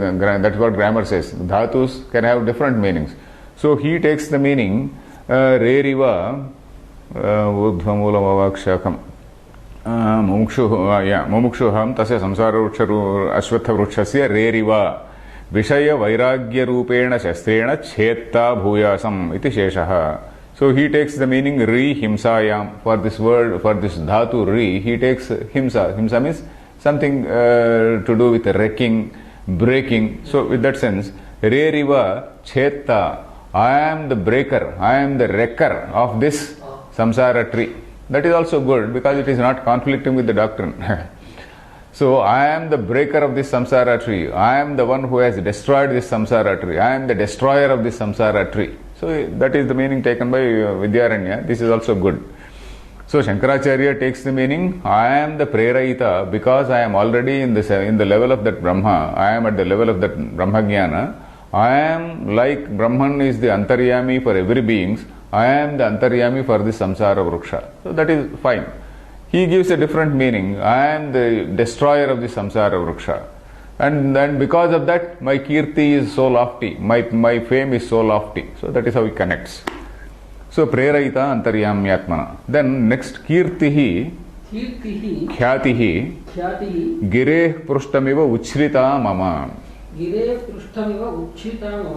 that's what grammar says. Dhatus can have different meanings. So he takes the meaning reriva urdhvamulam avakshakam mumukshuham tasya samsara ashvatha vrukshasya reriva vishaya vairagya rupena shastrena chetta bhuyasam iti sheshaha. So he takes the meaning ri himsayam. For this word, for this dhatu ri, he takes himsa. Himsa means something to do with wrecking, breaking. So with that sense, re riva chetta, I am the breaker, I am the wrecker of this samsara tree. That is also good because it is not conflicting with the doctrine. So I am the breaker of this samsara tree. I am the one who has destroyed this samsara tree. I am the destroyer of this samsara tree. So that is the meaning taken by Vidyaranya. This is also good. So Shankaracharya takes the meaning, I am the prerayita because I am already in the level of that Brahma. I am at the level of that Brahmajnana. I am like Brahman is the Antaryami for every being. I am the Antaryami for the samsara vruksha. So that is fine. He gives a different meaning. I am the destroyer of the samsara vruksha. And then because of that, my kirti is so lofty, my fame is so lofty. So that is how he connects. So prerayita antaryamyatmana. Then next kirtihi khyatihi gireh prushtamiva uchrita mama.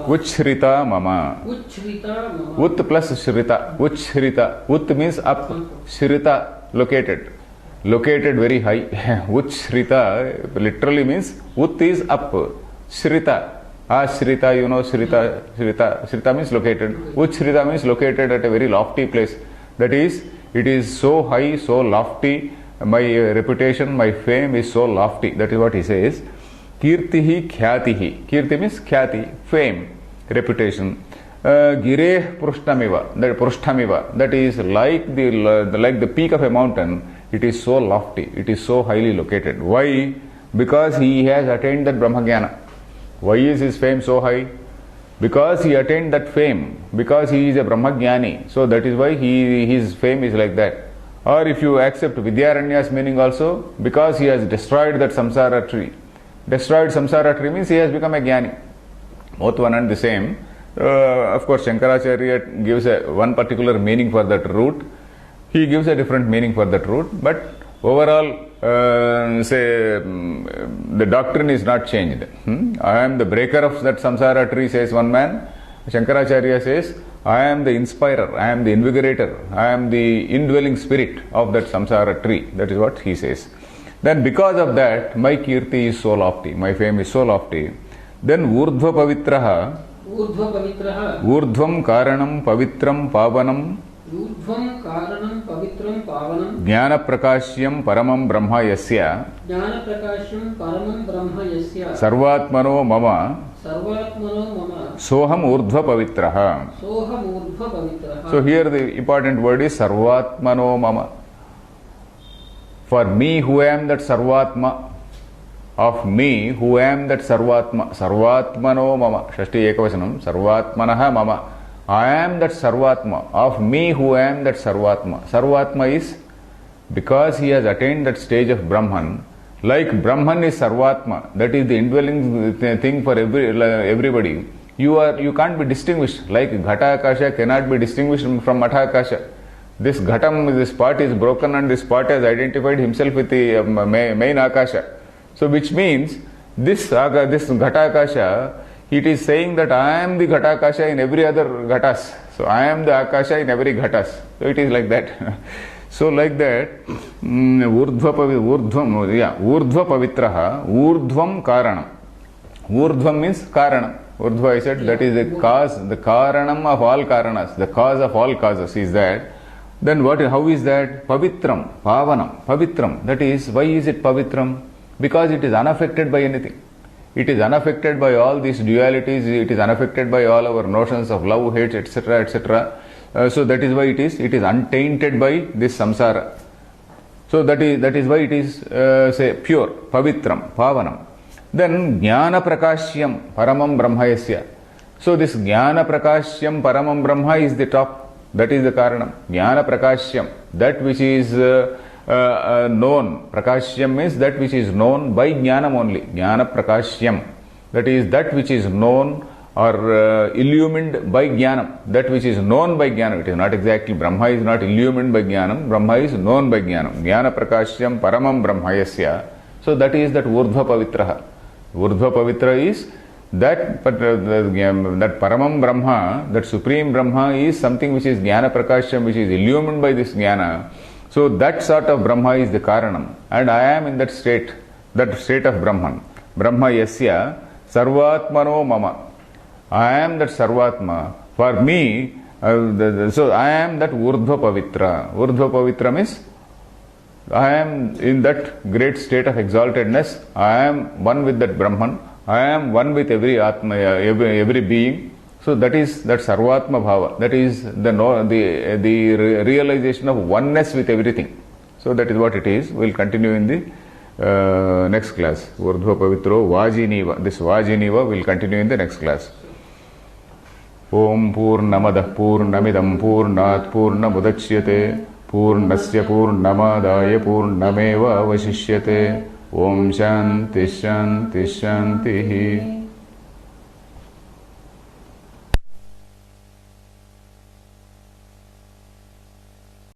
Uchrita mama. Ut plus shrita. Uchrita. Ut means up. Shrita located. Located very high. Uchrita literally means ut is up. Shrita. Shrita, you know, Shrita means located. Uchrita means located at a very lofty place. That is, it is so high, so lofty. My reputation, my fame is so lofty. That is what he says. Kirtihi khyatihi. Kirti means khyati, fame, reputation. Gireh prushtamiva. That is like the peak of a mountain. It is so lofty. It is so highly located. Why? Because he has attained that Brahmajnana. Why is his fame so high? Because he attained that fame. Because he is a Brahmajnani. So that is why his fame is like that. Or if you accept Vidyaranya's meaning also, because he has destroyed that samsara tree. Destroyed samsara tree means he has become a jnani. Both one and the same. Of course, Shankaracharya gives one particular meaning for that root. He gives a different meaning for that root. But overall, the doctrine is not changed. I am the breaker of that samsara tree, says one man. Shankaracharya says, I am the inspirer, I am the invigorator, I am the indwelling spirit of that samsara tree. That is what he says. Then because of that, my kirti is so lofty, my fame is so lofty. Then urdhva pavitraha, urdhvam karanam pavitram pavanam, jnana prakashyam paramam brahma yasya, sarvatmano mama, soham urdhva pavitraha. So here the important word is sarvatmano mama. For me who am that sarvatma, of me who am that sarvatma, sarvatmano mama, shashti ekavasanam, sarvatmanaha mama. I am that sarvatma, of me who am that sarvatma. Sarvatma is because he has attained that stage of Brahman. Like Brahman is sarvatma, that is the indwelling thing for everybody. You can't be distinguished. Like Ghata Akasha cannot be distinguished from Matha Akasha. This Ghatam, this part is broken and this part has identified himself with the main Akasha. So which means this Ghata Akasha, it is saying that I am the Ghata Akasha in every other Ghatas. So I am the Akasha in every Ghatas. So it is like that. So like that, urdhva pavitraha, urdhvam karanam. Urdhvam means karanam. Urdhva I said that is the cause, the karanam of all karanas, the cause of all causes is that. Then how is that? Pavitram, pavanam, pavitram. That is, why is it pavitram? Because it is unaffected by anything. It is unaffected by all these dualities. It is unaffected by all our notions of love, hate, etc., etc. So that is why it is untainted by this samsara. So that is why it is say pure, pavitram, pavanam. Then jnana prakashyam paramam brahmayasya. So this jnana prakashyam paramam brahma is the top. That is the karanam. Jnana prakashyam, that which is known. Prakashyam means that which is known by jnanam only. Jnana prakashyam, that is that which is known or illumined by jnanam. That which is known by jnanam. It is not exactly, Brahma is not illumined by jnanam. Brahma is known by jnanam. Jnana prakashyam paramam brahmayasya. So that is that urdhva pavitraha. Urdhva pavitra is that, but that paramam brahma, that supreme brahma is something which is jnana prakashyam, which is illumined by this jnana. So that sort of brahma is the karanam, and I am in that state of Brahman. Brahma yasya sarvatmano mama. I am that sarvatma. For me, so I am that urdhva pavitra. Urdhva pavitra means I am in that great state of exaltedness. I am one with that Brahman. I am one with every atma, every being. So that is that sarvatma bhava. That is the realization of oneness with everything. So that is what it is. We will continue in the next class. Urdhva pavitro vajiniva. This vajiniva will continue in the next class. Om Purnamadah Purnamidam Purnat Purnamudachyate Purnasya Purnamadaya Purnameva Vasishyate. Om Shanti Shanti Shanti.